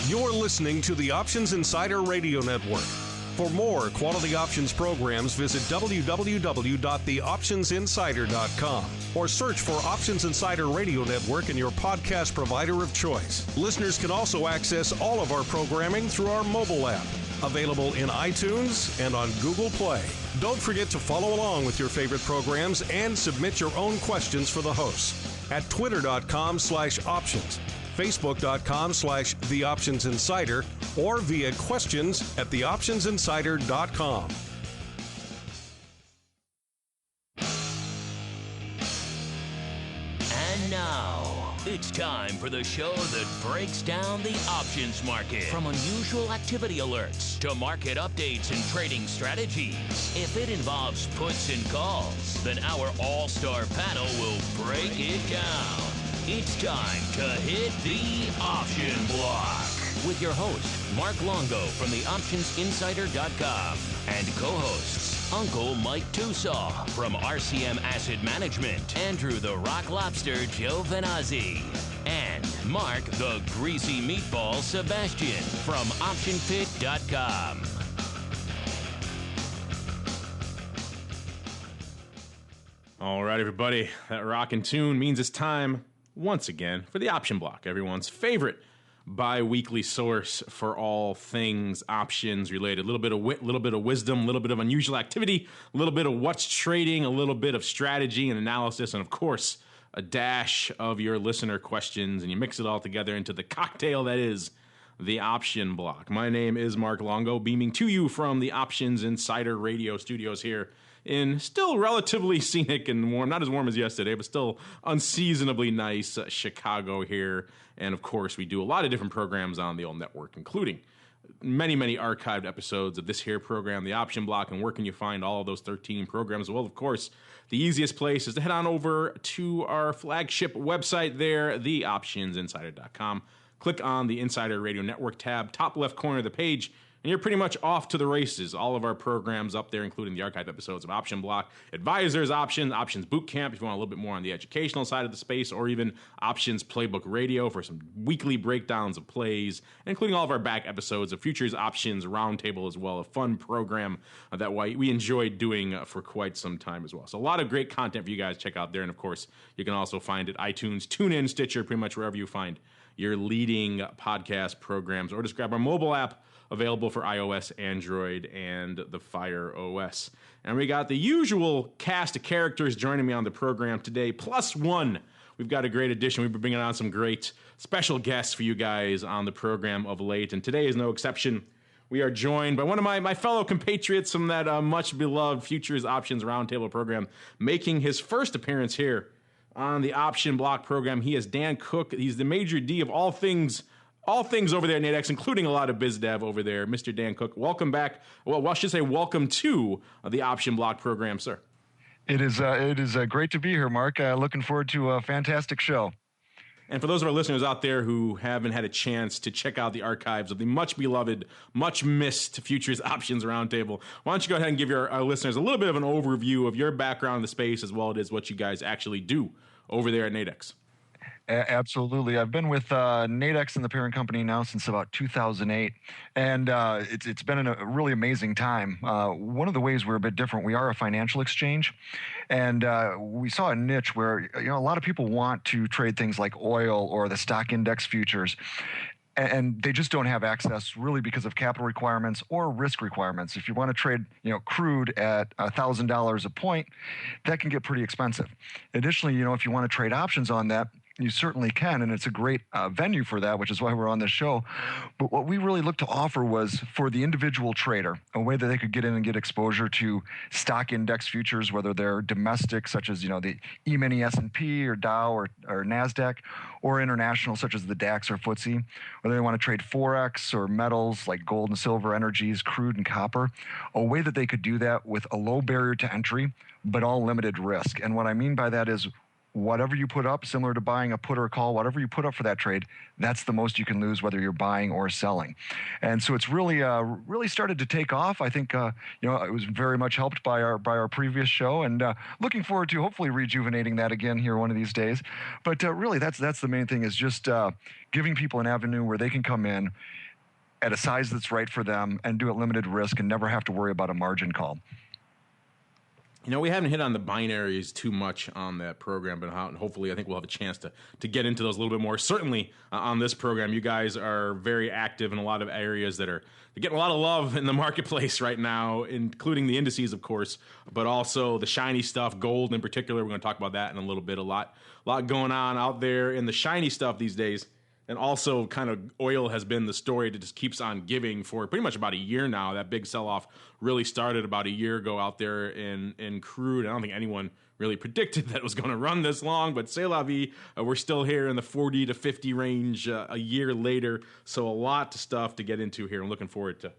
You're listening to the Options Insider Radio Network. For more quality options programs, visit www.theoptionsinsider.com or search for Options Insider Radio Network in your podcast provider of choice. Listeners can also access all of our programming through our mobile app, available in iTunes and on Google Play. Don't forget to follow along with your favorite programs and submit your own questions for the hosts at twitter.com/options, facebook.com/theoptionsinsider, or via questions at theoptionsinsider.com. And now, it's time for the show that breaks down the options market. From unusual activity alerts to market updates and trading strategies. If it involves puts and calls, then our all-star panel will break it down. It's time to hit the option block with your host, Mark Longo from theoptionsinsider.com and co-hosts Uncle Mike Tusaw from RCM Asset Management, Andrew the Rock Lobster Giovinazzi, and Mark the Greasy Meatball Sebastian from OptionPit.com. All right, everybody, that rockin' tune means it's time once again for the option block, everyone's favorite bi-weekly source for all things options related. A little bit of wit, a little bit of wisdom, a little bit of unusual activity, a little bit of what's trading, a little bit of strategy and analysis, and of course, a dash of your listener questions, and you mix it all together into the cocktail that is the option block. My name is Mark Longo, beaming to you from the Options Insider Radio studios here in still relatively scenic and warm, not as warm as yesterday, but still unseasonably nice Chicago here. And of course, we do a lot of different programs on the old network, including many, many archived episodes of this here program, the Option Block. And where can you find all of those 13 programs? Well, of course, the easiest place is to head on over to our flagship website there, theoptionsinsider.com. Click on the Insider Radio Network tab, top left corner of the page, and you're pretty much off to the races. All of our programs up there, including the archive episodes of Option Block, Advisors Options, Options Boot Camp, if you want a little bit more on the educational side of the space, or even Options Playbook Radio for some weekly breakdowns of plays, including all of our back episodes of Futures Options Roundtable as well, a fun program that we enjoyed doing for quite some time as well. So a lot of great content for you guys to check out there. And of course, you can also find it iTunes, TuneIn, Stitcher, pretty much wherever you find your leading podcast programs, or just grab our mobile app available for iOS, Android, and the Fire OS. And we got the usual cast of characters joining me on the program today, plus one. We've got a great addition. We've been bringing on some great special guests for you guys on the program of late, and today is no exception. We are joined by one of my fellow compatriots from that much-beloved Futures Options Roundtable program, making his first appearance here on the Option Block program. He is Dan Cook. He's the major D of all things over there at NADEX, including a lot of biz dev over there. Mr. Dan Cook, welcome back. Well, I should say welcome to the Option Block program, sir. It is great to be here, Mark. Looking forward to a fantastic show. And for those of our listeners out there who haven't had a chance to check out the archives of the much-beloved, much-missed Futures Options Roundtable, why don't you go ahead and give our listeners a little bit of an overview of your background in the space as well as what you guys actually do over there at NADEX. Absolutely. I've been with NADEX and the parent company now since about 2008, and it's been a really amazing time. One of the ways we're a bit different, we are a financial exchange, and we saw a niche where a lot of people want to trade things like oil or the stock index futures, and they just don't have access really because of capital requirements or risk requirements. If you want to trade, crude at $1,000 a point, that can get pretty expensive. Additionally, if you want to trade options on that, you certainly can, and it's a great venue for that, which is why we're on this show. But what we really looked to offer was for the individual trader, a way that they could get in and get exposure to stock index futures, whether they're domestic, such as the E-mini S&P or Dow or Nasdaq, or international, such as the DAX or FTSE, whether they want to trade Forex or metals like gold and silver, energies, crude and copper, a way that they could do that with a low barrier to entry, but all limited risk. And what I mean by that is whatever you put up, similar to buying a put or a call, whatever you put up for that trade, that's the most you can lose, whether you're buying or selling. And so it's really started to take off. I think it was very much helped by our previous show, and looking forward to hopefully rejuvenating that again here one of these days. But really, that's the main thing, is just giving people an avenue where they can come in at a size that's right for them and do it limited risk and never have to worry about a margin call. We haven't hit on the binaries too much on that program, but hopefully I think we'll have a chance to get into those a little bit more. Certainly on this program, you guys are very active in a lot of areas that are getting a lot of love in the marketplace right now, including the indices, of course, but also the shiny stuff, gold in particular. We're going to talk about that in a little bit. A lot going on out there in the shiny stuff these days. And also kind of oil has been the story that just keeps on giving for pretty much about a year now. That big sell-off really started about a year ago out there in crude. I don't think anyone really predicted that it was going to run this long, but c'est la vie. We're still here in the 40 to 50 range a year later. So a lot of stuff to get into here. I'm looking forward to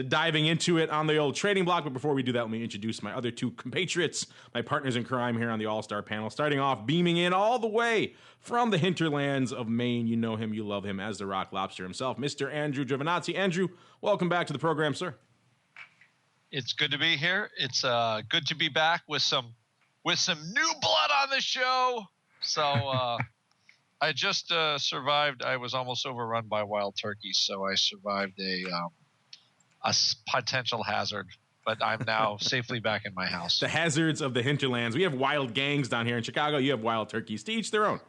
diving into it on the old trading block. But before we do that, let me introduce my other two compatriots, my partners in crime here on the All-Star panel. Starting off, beaming in all the way from the hinterlands of Maine. You know him, you love him as the Rock Lobster himself, Mr. Andrew Giovinazzi. Andrew, welcome back to the program, sir. It's good to be here. It's good to be back with some new blood on the show. So I just survived. I was almost overrun by wild turkeys, so I survived a potential hazard, but I'm now safely back in my house. The hazards of the hinterlands. We have wild gangs down here in Chicago. You have wild turkeys. To each their own.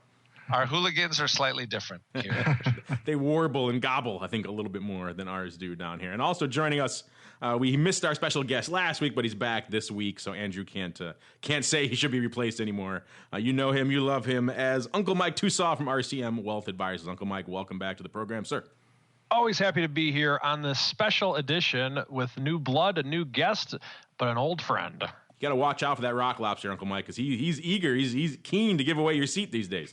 Our hooligans are slightly different here. They warble and gobble, I think, a little bit more than ours do down here. And also joining us, we missed our special guest last week, but he's back this week, so Andrew can't say he should be replaced anymore. You know him, you love him as Uncle Mike Tusaw from RCM Wealth Advisors. Uncle Mike, welcome back to the program, sir. Always happy to be here on this special edition with new blood, a new guest, but an old friend. You got to watch out for that Rock Lobster, Uncle Mike, because he's eager. He's keen to give away your seat these days.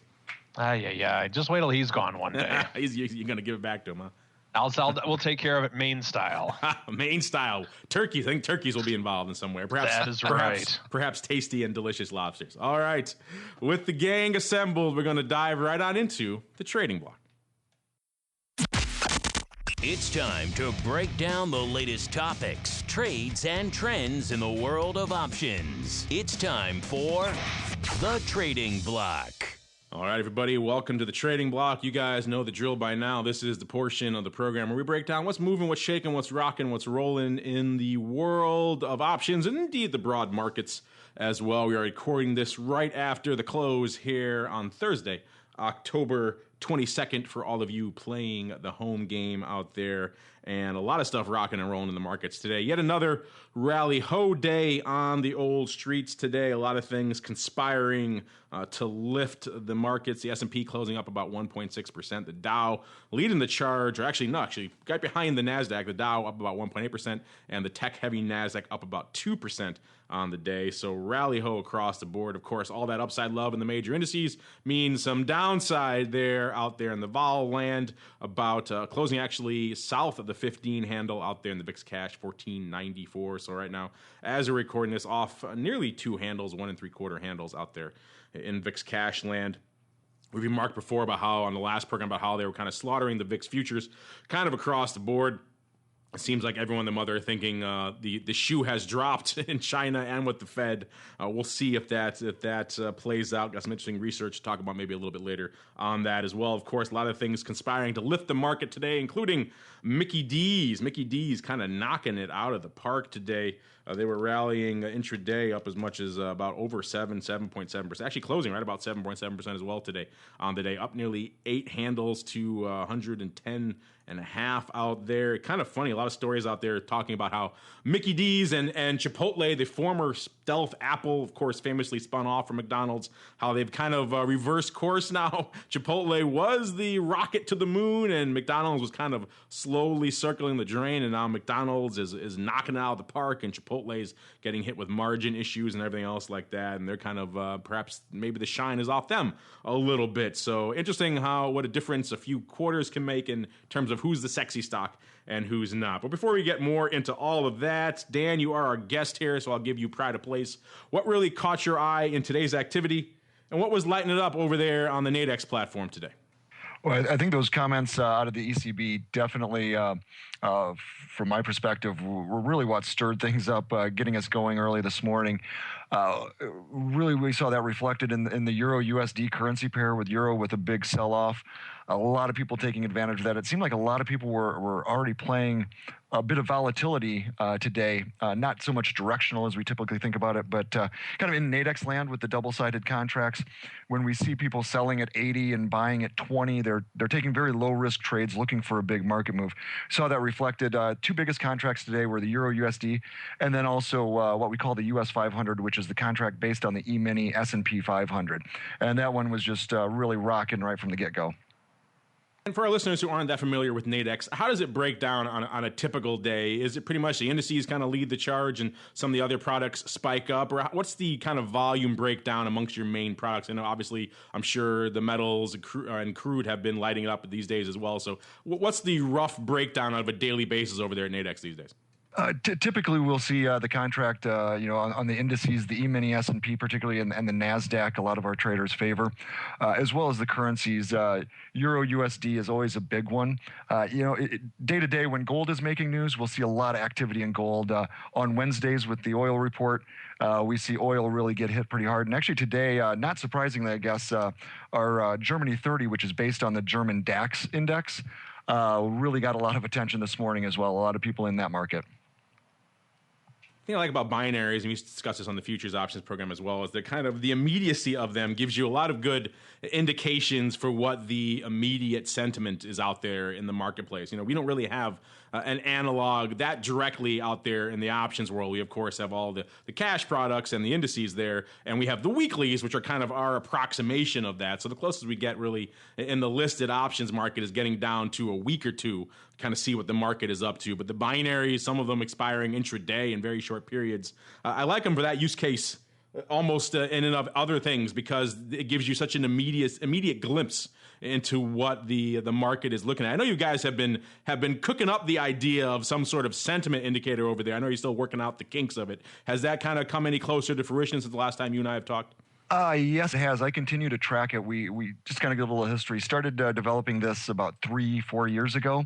Yeah. Just wait till he's gone one day. You're going to give it back to him, huh? We'll take care of it Maine style. Maine style. Turkeys. I think turkeys will be involved in some way. That is right. Perhaps tasty and delicious lobsters. All right. With the gang assembled, we're going to dive right on into the trading block. It's time to break down the latest topics, trades, and trends in the world of options. It's time for the Trading Block. All right, everybody, welcome to the Trading Block. You guys know the drill by now. This is the portion of the program where we break down what's moving, what's shaking, what's rocking, what's rolling in the world of options and indeed the broad markets as well. We are recording this right after the close here on Thursday, October 22nd, for all of you playing the home game out there, and a lot of stuff rocking and rolling in the markets today. Yet another rally ho day on the old streets today. A lot of things conspiring to lift the markets. The S&P closing up about 1.6%. The Dow leading the charge, or actually right behind the Nasdaq. The Dow up about 1.8%, and the tech-heavy Nasdaq up about 2% on the day. So rally ho across the board. Of course, all that upside love in the major indices means some downside there out there in the vol land, about closing actually south of the 15 handle out there in the VIX cash, 1494. So right now, as we're recording this, off nearly 2 handles, 1 3/4 handles out there in VIX cash land. We've remarked before about how on the last program about how they were kind of slaughtering the VIX futures kind of across the board. It seems like everyone and the mother are thinking the shoe has dropped in China and with the Fed. We'll see if that plays out. Got some interesting research to talk about maybe a little bit later on that as well. Of course, a lot of things conspiring to lift the market today, including Mickey D's. Mickey D's kind of knocking it out of the park today. They were rallying intraday up as much as about over 7.7%. Actually closing right about 7.7% as well today on the day, up nearly 8 handles to 110.5 out there. Kind of funny, a lot of stories out there talking about how Mickey D's and Chipotle, the former stealth Apple, of course, famously spun off from McDonald's, how they've kind of reversed course now. Chipotle was the rocket to the moon, and McDonald's was kind of slowly circling the drain, and now McDonald's is knocking it out of the park, and Chipotle's getting hit with margin issues and everything else like that, and they're kind of perhaps maybe the shine is off them a little bit. So interesting what a difference a few quarters can make in terms of who's the sexy stock and who's not. But before we get more into all of that, Dan, you are our guest here, so I'll give you pride of place. What really caught your eye in today's activity, And what was lighting it up over there on the NADEX platform today? Well, I think those comments out of the ECB definitely, from my perspective, were really what stirred things up, getting us going early this morning. Really, we saw that reflected in the Euro USD currency pair, with Euro with a big sell-off. A lot of people taking advantage of that. It seemed like a lot of people were already playing a bit of volatility today, not so much directional as we typically think about it, but kind of in NADEX land with the double-sided contracts. When we see people selling at 80 and buying at 20, they're taking very low-risk trades, looking for a big market move. Saw that reflected. Two biggest contracts today were the Euro USD, and then also what we call the US 500, which is the contract based on the E-mini S&P 500. And that one was just really rocking right from the get-go. And for our listeners who aren't that familiar with NADEX, how does it break down on a typical day? Is it pretty much the indices kind of lead the charge and some of the other products spike up? Or what's the kind of volume breakdown amongst your main products? I know, obviously, I'm sure the metals and crude have been lighting it up these days as well. So what's the rough breakdown of a daily basis over there at NADEX these days? Typically, we'll see the contract, on the indices, the E-mini S&P particularly, and the Nasdaq. A lot of our traders favor, as well as the currencies. Euro USD is always a big one. Day to day, when gold is making news, we'll see a lot of activity in gold. On Wednesdays with the oil report, we see oil really get hit pretty hard. And actually today, not surprisingly, I guess, our Germany 30, which is based on the German DAX index, really got a lot of attention this morning as well. A lot of people in that market. The thing I like about binaries, and we discussed this on the futures options program as well, is the immediacy of them gives you a lot of good indications for what the immediate sentiment is out there in the marketplace. We don't really have an analog that directly out there in the options world. We, of course, have all the cash products and the indices there, and we have the weeklies, which are kind of our approximation of that. So the closest we get really in the listed options market is getting down to a week or two, kind of see what the market is up to. But the binaries, some of them expiring intraday in very short periods, I like them for that use case almost in and of other things, because it gives you such an immediate glimpse into what the market is looking at. I know you guys have been cooking up the idea of some sort of sentiment indicator over there. I know you're still working out the kinks of it. Has that kind of come any closer to fruition since the last time you and I have talked? Yes, it has. I continue to track it. We just kind of give a little history. Started developing this about 3-4 years ago.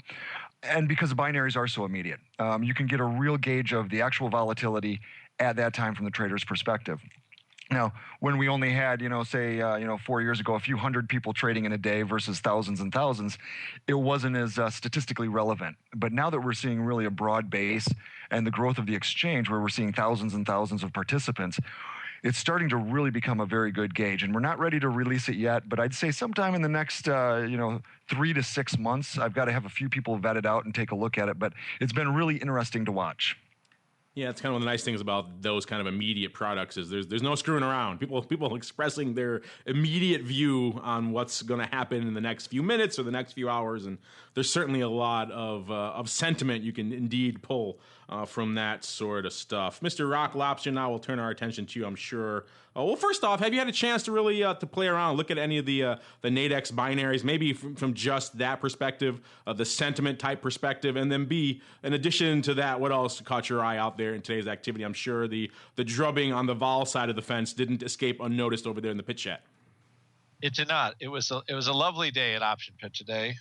And because the binaries are so immediate, you can get a real gauge of the actual volatility at that time from the trader's perspective. Now, when we only had, 4 years ago, a few hundred people trading in a day versus thousands and thousands, it wasn't as statistically relevant. But now that we're seeing really a broad base and the growth of the exchange, where we're seeing thousands and thousands of participants, it's starting to really become a very good gauge. And we're not ready to release it yet, but I'd say sometime in the next, 3 to 6 months, I've got to have a few people vet it out and take a look at it. But it's been really interesting to watch. Yeah, it's kind of one of the nice things about those kind of immediate products is there's no screwing around. People expressing their immediate view on what's going to happen in the next few minutes or the next few hours, and there's certainly a lot of sentiment you can indeed pull from that sort of stuff. Mr. Rock Lobster, now we'll turn our attention to you, I'm sure. Well, first off, have you had a chance to really to play around and look at any of the NADEX binaries, maybe from just that perspective, the sentiment type perspective, and then B, in addition to that, what else caught your eye out there in today's activity? I'm sure the drubbing on the vol side of the fence didn't escape unnoticed over there in the pit chat. It did not. It was a lovely day at Option Pit today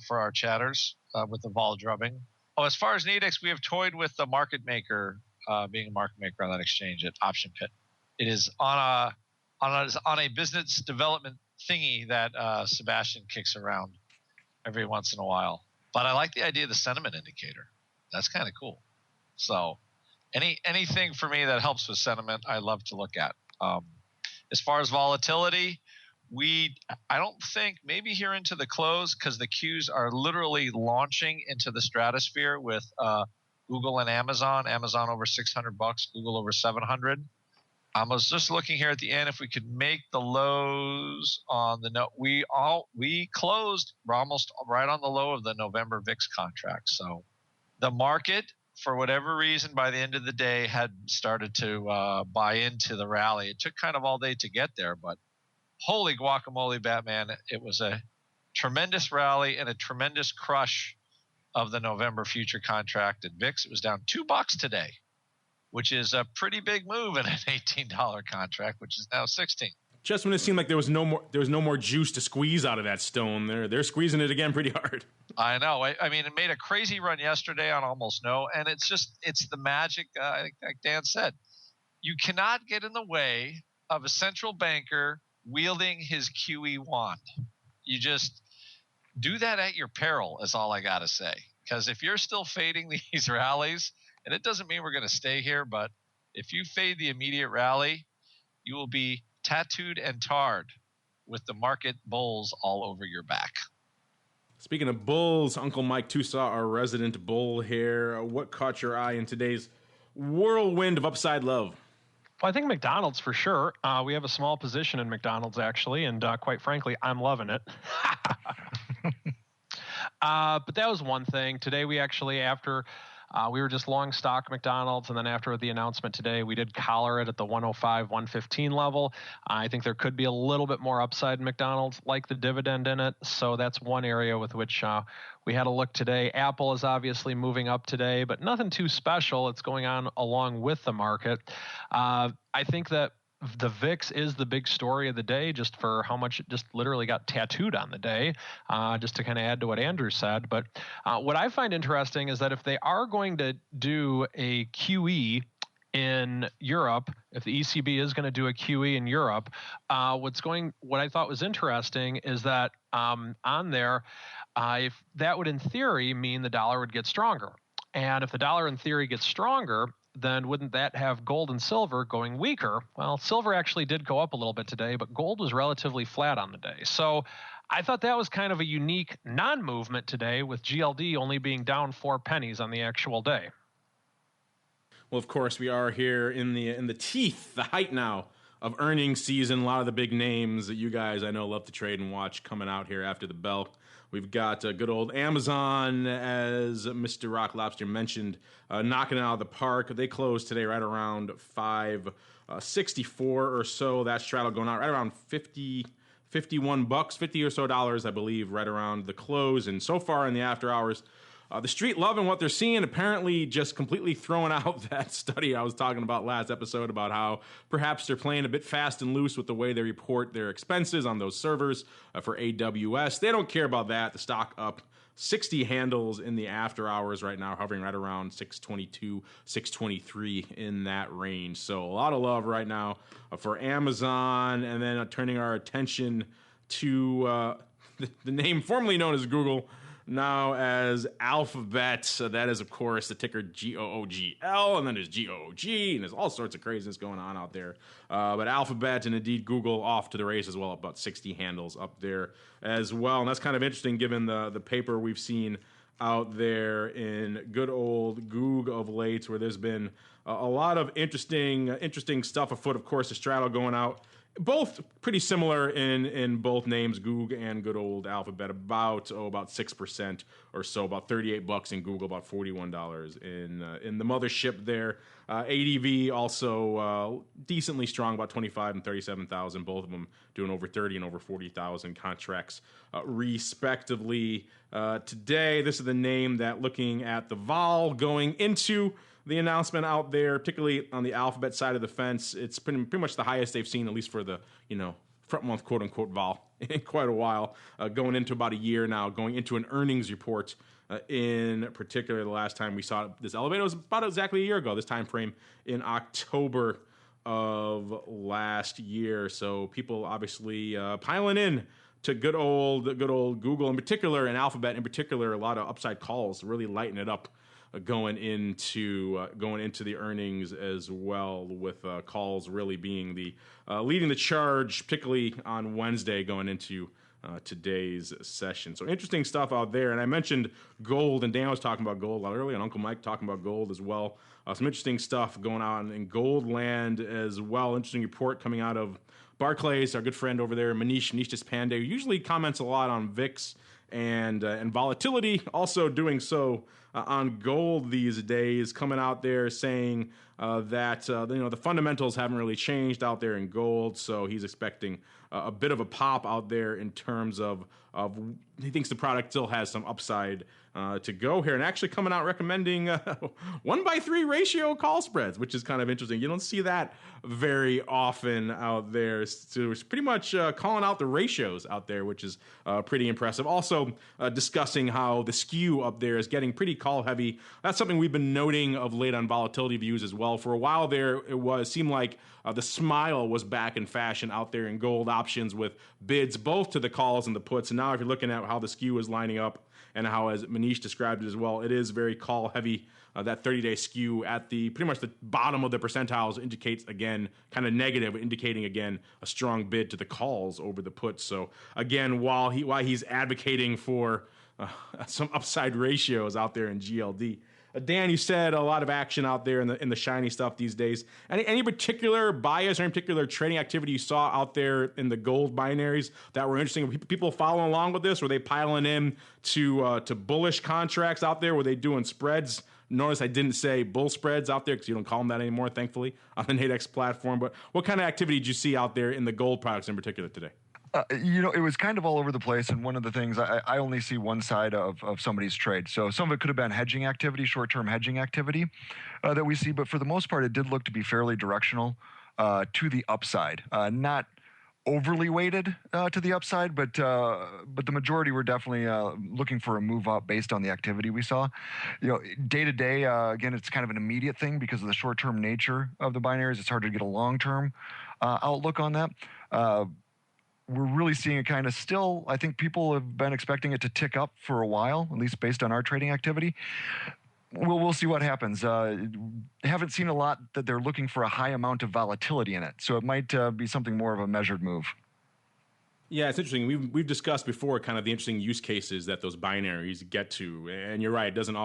for our chatters with the vol drubbing. Oh, as far as NADEX, we have toyed with the market maker, being a market maker on that exchange at Option Pit. It is on a business development thingy that Sebastian kicks around every once in a while. But I like the idea of the sentiment indicator. That's kind of cool. So anything for me that helps with sentiment, I love to look at. As far as volatility, I don't think, maybe here into the close, because the Qs are literally launching into the stratosphere with Google and Amazon. Amazon over $600, Google over $700. I was just looking here at the end if we could make the lows on the note. We closed, we're almost right on the low of the November VIX contract. So the market, for whatever reason, by the end of the day, had started to buy into the rally. It took kind of all day to get there, but holy guacamole, Batman. It was a tremendous rally and a tremendous crush of the November future contract at VIX. It was down $2 today, which is a pretty big move in an $18 contract, which is now $16. Just when it seemed like there was no more juice to squeeze out of that stone, they're squeezing it again pretty hard. I know. I mean, it made a crazy run yesterday on almost no, and it's the magic. Like Dan said, you cannot get in the way of a central banker wielding his QE wand. You just do that at your peril, is all I got to say. Because if you're still fading these rallies, and it doesn't mean we're going to stay here, but if you fade the immediate rally, you will be tattooed and tarred with the market bulls all over your back. Speaking of bulls, Uncle Mike Tusa, our resident bull here, what caught your eye in today's whirlwind of upside love? Well, I think McDonald's for sure. We have a small position in McDonald's, actually, and quite frankly, I'm loving it. But that was one thing. Today, we actually, after we were just long stock McDonald's, and then after the announcement today, we did collar it at the 105, 115 level. I think there could be a little bit more upside in McDonald's, like the dividend in it. So that's one area with which we had a look today. Apple is obviously moving up today, but nothing too special. It's going on along with the market. I think that the VIX is the big story of the day, just for how much it just literally got tattooed on the day, just to kind of add to what Andrew said. But what I find interesting is that if they are going to do a QE in Europe, if the ECB is going to do a QE in Europe, what I thought was interesting is that on there, if that would in theory mean the dollar would get stronger. And if the dollar in theory gets stronger, then wouldn't that have gold and silver going weaker? Well, silver actually did go up a little bit today, but gold was relatively flat on the day. So I thought that was kind of a unique non-movement today, with GLD only being down 4 pennies on the actual day. Well, of course, we are here in the teeth, the height now of earnings season. A lot of the big names that you guys I know love to trade and watch coming out here after the bell. We've got good old Amazon, as Mr. Rock Lobster mentioned, knocking it out of the park. They closed today right around 564 or so. That straddle going out right around 51 bucks, 50 or so dollars, I believe, right around the close. And so far in the after hours, the street loving what they're seeing, apparently just completely throwing out that study I was talking about last episode about how perhaps they're playing a bit fast and loose with the way they report their expenses on those servers for AWS. They don't care about that. The stock up 60 handles in the after hours right now, hovering right around 622, 623 in that range. So a lot of love right now for Amazon. And then turning our attention to the name formerly known as Google, now as Alphabet. So that is, of course, the ticker GOOGL, and then there's GOOG, and there's all sorts of craziness going on out there. But Alphabet and indeed Google off to the race as well, about 60 handles up there as well. And that's kind of interesting given the paper we've seen out there in good old Goog of late, where there's been a lot of interesting stuff afoot. Of course, the straddle going out. Both pretty similar in both names, Goog and good old Alphabet, about 6% or so, about $38 in Google, about $41 in the mothership there. ADV also decently strong, about 25 and 37,000, both of them doing over 30 and over 40,000 contracts respectively. Today, this is the name that, looking at the vol going into the announcement out there, particularly on the Alphabet side of the fence, it's pretty much the highest they've seen, at least for the front month quote unquote vol, in quite a while. Going into about a year now, going into an earnings report. In particular, the last time we saw this elevator was about exactly a year ago. This time frame in October of last year. So people obviously piling in to good old Google in particular, and Alphabet in particular. A lot of upside calls, really lighting it up. Going into the earnings as well, with calls really being the leading the charge, particularly on Wednesday going into today's session. So interesting stuff out there. And I mentioned gold, and Dan was talking about gold a lot earlier, and Uncle Mike talking about gold as well. Some interesting stuff going on in gold land as well. Interesting report coming out of Barclays, our good friend over there, Manish Deshpande, who usually comments a lot on VIX and volatility, also doing so on gold these days, coming out there saying that the fundamentals haven't really changed out there in gold, so he's expecting a bit of a pop out there in terms of he thinks the product still has some upside to go here, and actually coming out recommending 1-by-3 ratio call spreads, which is kind of interesting. You don't see that very often out there. So it's pretty much calling out the ratios out there, which is pretty impressive. Also discussing how the skew up there is getting pretty call heavy. That's something we've been noting of late on volatility views as well. For a while there, seemed like the smile was back in fashion out there in gold options with bids both to the calls and the puts. And now if you're looking at how the skew is lining up, and how, as Manish described it as well, it is very call heavy. That 30-day skew at the pretty much the bottom of the percentiles indicates, again, kind of negative, indicating, again, a strong bid to the calls over the puts. So, again, while he's advocating for some upside ratios out there in GLD, Dan, you said a lot of action out there in the shiny stuff these days. Any particular bias or any particular trading activity you saw out there in the gold binaries that were interesting? Were people following along with this? Were they piling in to bullish contracts out there? Were they doing spreads? Notice I didn't say bull spreads out there because you don't call them that anymore, thankfully, on the NADEX platform. But what kind of activity did you see out there in the gold products in particular today? It was kind of all over the place. And one of the things, I only see one side of somebody's trade. So some of it could have been hedging activity, short-term hedging activity that we see. But for the most part, it did look to be fairly directional to the upside. Not overly weighted to the upside, but the majority were definitely looking for a move up based on the activity we saw. Day to day, again, it's kind of an immediate thing because of the short-term nature of the binaries. It's hard to get a long-term outlook on that. We're really seeing it kind of still. I think people have been expecting it to tick up for a while, at least based on our trading activity. We'll see what happens. Haven't seen a lot that they're looking for a high amount of volatility in it, so it might be something more of a measured move. Yeah, it's interesting. We've discussed before kind of the interesting use cases that those binaries get to, and you're right. It's not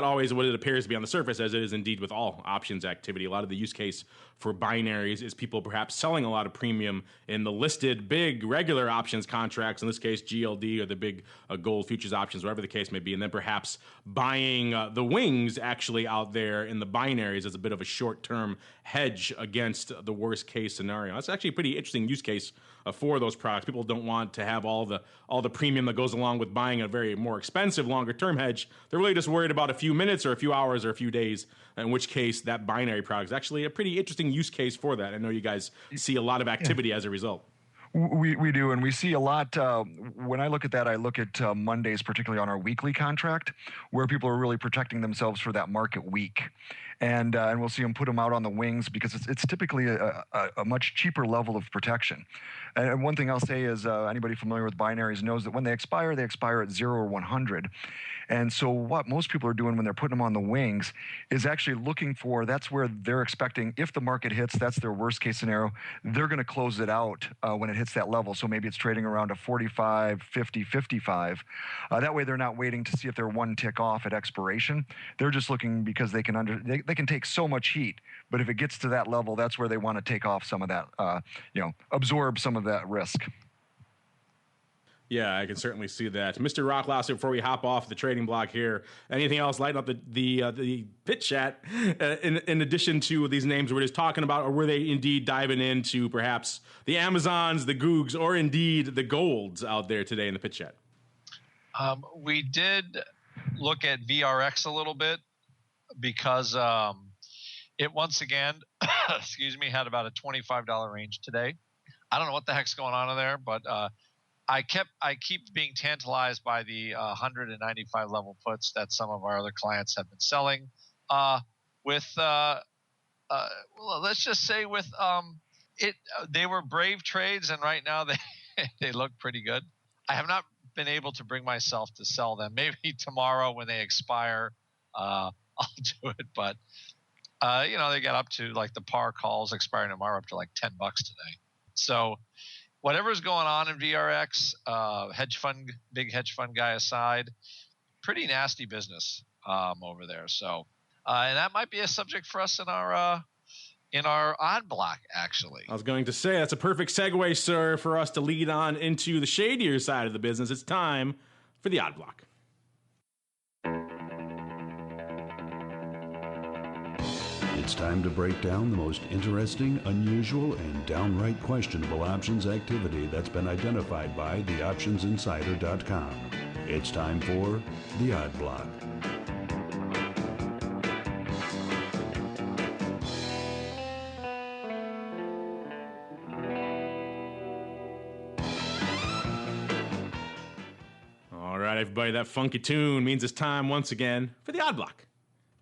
always what it appears to be on the surface, as it is indeed with all options activity. A lot of the use case for binaries is people perhaps selling a lot of premium in the listed big regular options contracts, in this case GLD or the big gold futures options, whatever the case may be, and then perhaps buying the wings actually out there in the binaries as a bit of a short-term hedge against the worst case scenario. That's actually a pretty interesting use case for those products. People don't want to have all the premium that goes along with buying a very more expensive longer term hedge. They're really just worried about a few minutes or a few hours or a few days, in which case that binary product is actually a pretty interesting use case for that. I know you guys see a lot of activity as a result. We do, and we see a lot. When I look at that, I look at Mondays, particularly on our weekly contract, where people are really protecting themselves for that market week. And we'll see them put them out on the wings because it's typically a much cheaper level of protection. And one thing I'll say is anybody familiar with binaries knows that when they expire at 0 or 100. And so what most people are doing when they're putting them on the wings is actually looking for, that's where they're expecting, if the market hits, that's their worst case scenario, they're going to close it out when it hits that level. So maybe it's trading around a 45, 50, 55. That way they're not waiting to see if they're one tick off at expiration. They're just looking because they can take so much heat. But if it gets to that level, that's where they want to take off some of that, absorb some of that risk. Yeah, I can certainly see that. Mr. Rocklauser, before we hop off the trading block here, anything else lighting up the pit chat in addition to these names we're just talking about, or were they indeed diving into perhaps the Amazons, the Googs, or indeed the Golds out there today in the pit chat? We did look at VRX a little bit because it once again, had about a $25 range today. I don't know what the heck's going on in there, but I keep being tantalized by the 195 level puts that some of our other clients have been selling. Let's just say they were brave trades, and right now they look pretty good. I have not been able to bring myself to sell them. Maybe tomorrow when they expire, I'll do it. But they got up to like the par calls expiring tomorrow up to like $10 today. So whatever's going on in VRX, big hedge fund guy aside, pretty nasty business over there. So, and that might be a subject for us in our odd block, actually. I was going to say that's a perfect segue, sir, for us to lead on into the shadier side of the business. It's time for the odd block. It's time to break down the most interesting, unusual, and downright questionable options activity that's been identified by theoptionsinsider.com. It's time for the Odd Block. All right, everybody, that funky tune means it's time once again for the Odd Block.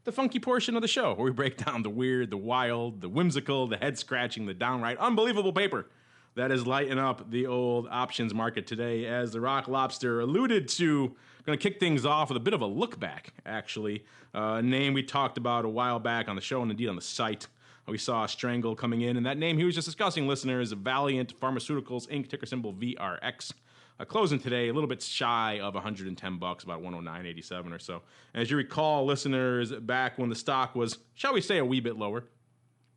The funky portion of the show where we break down the weird, the wild, the whimsical, the head-scratching, the downright unbelievable paper that is lighting up the old options market today. As the Rock Lobster alluded to, going to kick things off with a bit of a look back, actually. A name we talked about a while back on the show and indeed on the site. We saw Strangle coming in, and that name he was just discussing, listeners, Valiant Pharmaceuticals, Inc., ticker symbol VRX. Closing today a little bit shy of $110, about 109.87 or so. As you recall, listeners, back when the stock was, shall we say, a wee bit lower,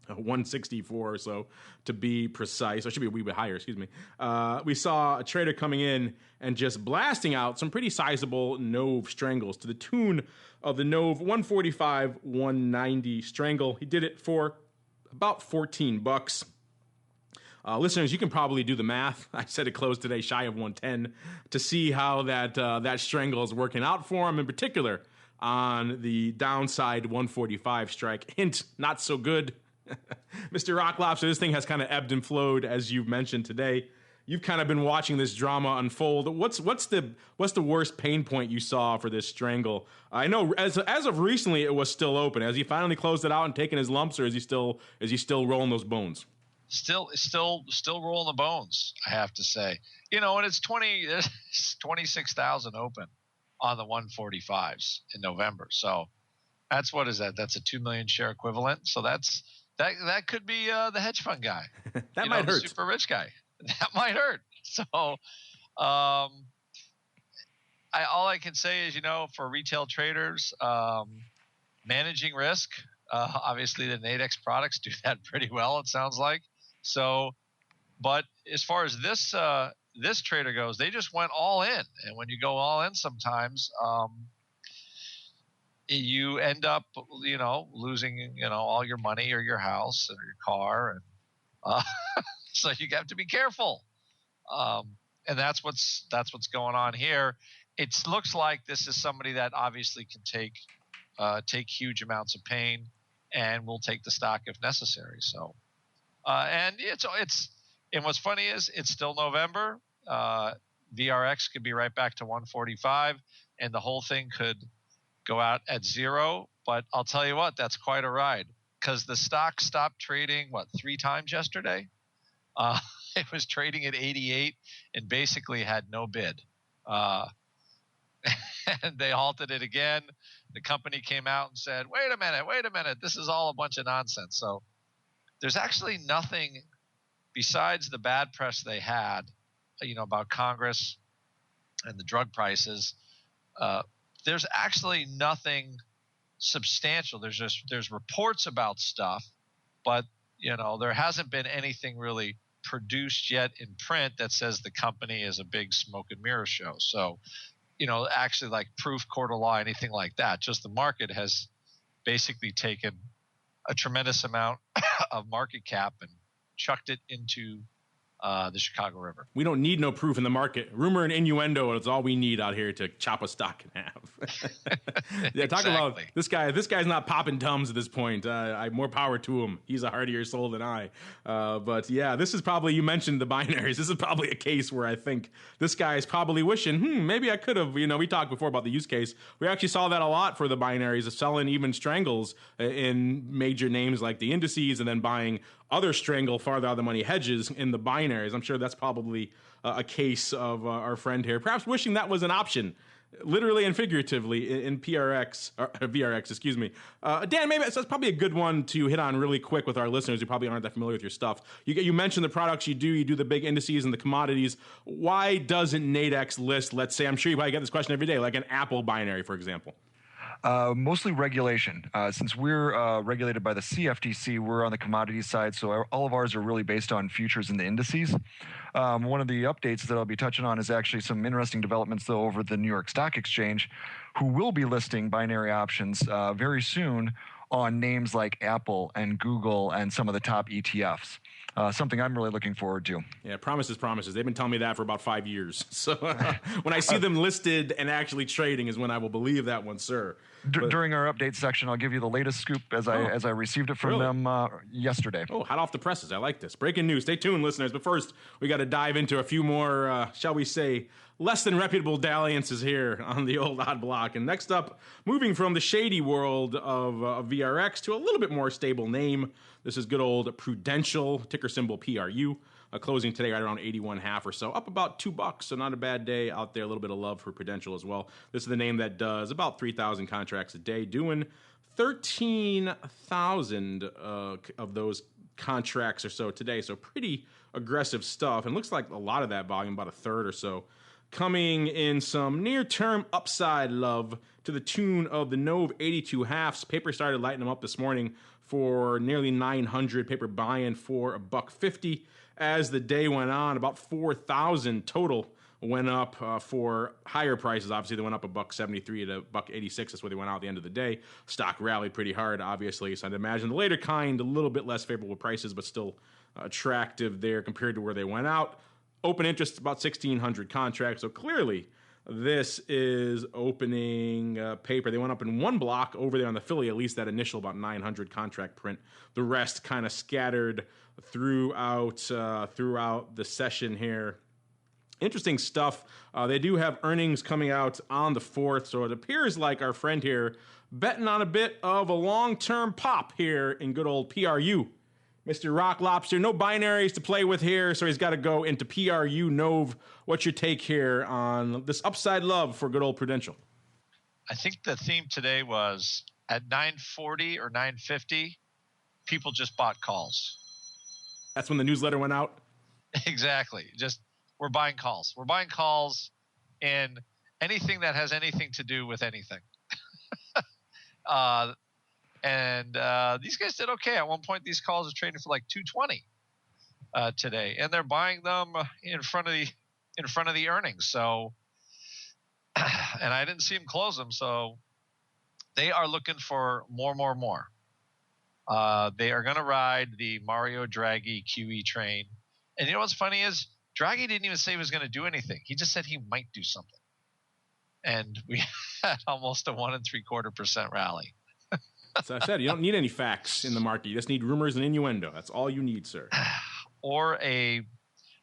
164 or so to be precise, or should be a wee bit higher, excuse me. We saw a trader coming in and just blasting out some pretty sizable Nove strangles to the tune of the Nove 145, 190 strangle. He did it for about $14. Listeners, you can probably do the math. I said it closed today shy of 110 to see how that strangle is working out for him, in particular on the downside 145 strike. Hint, not so good. Mr. Rock Lobster, this thing has kind of ebbed and flowed, as you've mentioned today. You've kind of been watching this drama unfold. What's the worst pain point you saw for this strangle? I know as of recently it was still open. Has he finally closed it out and taken his lumps, or is he still rolling those bones? Still rolling the bones, I have to say. And it's 26,000 open on the 145s in November. So that's, what is that? That's a 2 million share equivalent. So that could be the hedge fund guy. That might hurt. The super rich guy. That might hurt. So all I can say is, for retail traders, managing risk, obviously the NADEX products do that pretty well, it sounds like. So, but as far as this trader goes, they just went all in, and when you go all in, sometimes you end up, losing, all your money or your house or your car, and so you have to be careful. And that's what's going on here. It looks like this is somebody that obviously can take huge amounts of pain and will take the stock if necessary. So. And what's funny is it's still November. VRX could be right back to 145, and the whole thing could go out at zero. But I'll tell you what, that's quite a ride, because the stock stopped trading 3 times yesterday. It was trading at 88 and basically had no bid. And they halted it again. The company came out and said, wait a minute, this is all a bunch of nonsense. So there's actually nothing besides the bad press they had, about Congress and the drug prices. There's actually nothing substantial. There's reports about stuff, but there hasn't been anything really produced yet in print that says the company is a big smoke and mirror show. So, actually like proof, court of law, anything like that. Just the market has basically taken a tremendous amount of market cap and chucked it into the Chicago River. We don't need no proof in the market. Rumor and innuendo is all we need out here to chop a stock in half. Yeah, talk about this guy. This guy's not popping Tums at this point. More power to him. He's a hardier soul than I. But yeah, this is probably, you mentioned the binaries. This is probably a case where I think this guy is probably wishing, maybe I could have, we talked before about the use case. We actually saw that a lot for the binaries, of selling even strangles in major names like the indices, and then buying other strangle farther out of the money hedges in the binaries. I'm sure that's probably a case of our friend here, perhaps wishing that was an option, literally and figuratively, in PRX, or VRX, excuse me. Dan, maybe that's probably a good one to hit on really quick with our listeners who probably aren't that familiar with your stuff. You mentioned the products you do the big indices and the commodities. Why doesn't NADEX list, let's say, I'm sure you probably get this question every day, like an Apple binary, for example? Mostly regulation. Since we're regulated by the CFTC, we're on the commodities side, so all of ours are really based on futures and the indices. One of the updates that I'll be touching on is actually some interesting developments, though, over the New York Stock Exchange, who will be listing binary options very soon on names like Apple and Google and some of the top ETFs. Something I'm really looking forward to. Yeah, promises. They've been telling me that for about 5 years. So when I see them listed and actually trading is when I will believe that one, sir. During our update section, I'll give you the latest scoop as I received it from them yesterday. Oh, hot off the presses. I like this. Breaking news. Stay tuned, listeners. But first, we got to dive into a few more, shall we say, less than reputable dalliances here on the old odd block. And next up, moving from the shady world of VRX to a little bit more stable name. This is good old Prudential, ticker symbol PRU. Closing today right around 81.5 or so, up about $2, so not a bad day out there. A little bit of love for Prudential as well. This is the name that does about 3,000 contracts a day, doing 13,000 of those contracts or so today. So pretty aggressive stuff, and looks like a lot of that volume, about a third or so, coming in some near-term upside love to the tune of the Nove 82 halves. Paper started lighting them up this morning for nearly 900. Paper buying for $1.50. As the day went on, about 4,000 total went up for higher prices. Obviously, they went up $1.73 to $1.86. That's where they went out at the end of the day. Stock rallied pretty hard, obviously. So I'd imagine the later kind, a little bit less favorable prices, but still attractive there compared to where they went out. Open interest, about 1,600 contracts. So clearly, this is opening paper. They went up in one block over there on the Philly, at least that initial about 900 contract print. The rest kind of scattered throughout the session here. Interesting stuff. They do have earnings coming out on the 4th, so it appears like our friend here betting on a bit of a long-term pop here in good old PRU. Mr. Rock Lobster, no binaries to play with here, so he's got to go into PRU Nove. What's your take here on this upside love for good old Prudential? I think the theme today was at 9:40 or 9:50, people just bought calls. That's when the newsletter went out? Exactly. Just we're buying calls. We're buying calls in anything that has anything to do with anything. And these guys did okay. At one point, these calls are trading for like 220 today, and they're buying them in front of the earnings. So, and I didn't see them close them. So, they are looking for more. They are going to ride the Mario Draghi QE train. And you know what's funny is Draghi didn't even say he was going to do anything. He just said he might do something. And we had almost a 1 3/4% rally. So I said, you don't need any facts in the market. You just need rumors and innuendo. That's all you need, sir.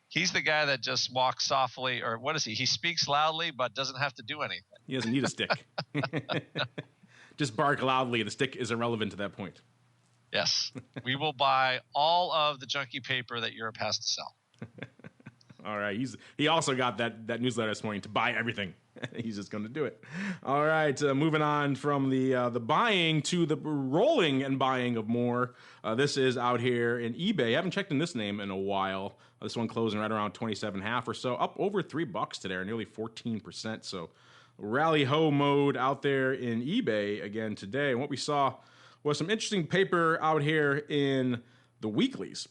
He's the guy that just walks softly, or what is he? He speaks loudly, but doesn't have to do anything. He doesn't need a stick. Just bark loudly. The stick is irrelevant to that point. Yes. We will buy all of the junky paper that Europe has to sell. All right. He also got that newsletter this morning to buy everything. He's just going to do it. All right. Moving on from the buying to the rolling and buying of more. This is out here in eBay. I haven't checked in this name in a while. This one closing right around 27.5 or so, up over $3 today, or nearly 14%. So rally ho mode out there in eBay again today. And what we saw was some interesting paper out here in the weeklies.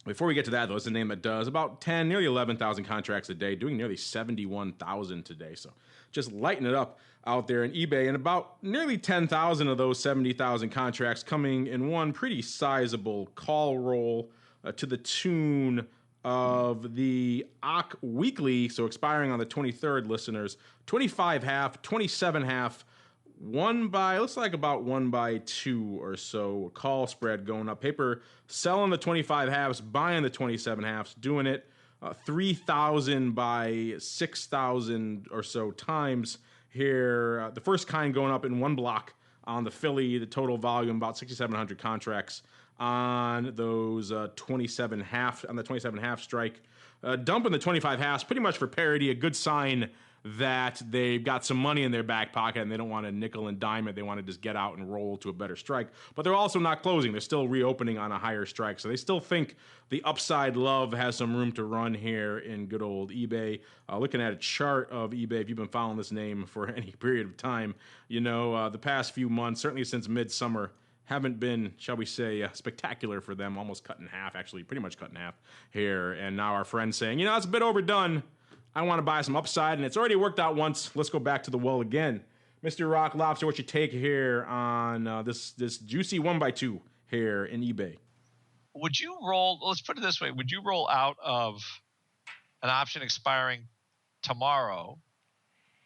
Before we get to that, though, it's a name that does about 10, nearly 11,000 contracts a day, doing nearly 71,000 today. So just lighting it up out there in eBay, and about nearly 10,000 of those 70,000 contracts coming in one pretty sizable call roll to the tune of the OC Weekly, so expiring on the 23rd, listeners, 25 half, 27 half, looks like about 1 by 2 or so call spread going up. Paper selling the 25 halves, buying the 27 halves, doing it 3,000 by 6,000 or so times here. The first kind going up in one block on the Philly, the total volume about 6,700 contracts on those 27 half, on the 27 half strike. Dumping the 25 halves pretty much for parity, a good sign that they've got some money in their back pocket and they don't want to nickel and dime it. They want to just get out and roll to a better strike. But they're also not closing. They're still reopening on a higher strike. So they still think the upside love has some room to run here in good old eBay. Looking at a chart of eBay, if you've been following this name for any period of time, you know, the past few months, certainly since midsummer, haven't been, shall we say, spectacular for them. Almost cut in half, actually, pretty much cut in half here. And now our friend's saying, you know, it's a bit overdone. I want to buy some upside, and it's already worked out once. Let's go back to the well again. Mr. Rock Lobster, what you take here on this juicy 1x2 here in eBay? Would you roll? Let's put it this way: would you roll out of an option expiring tomorrow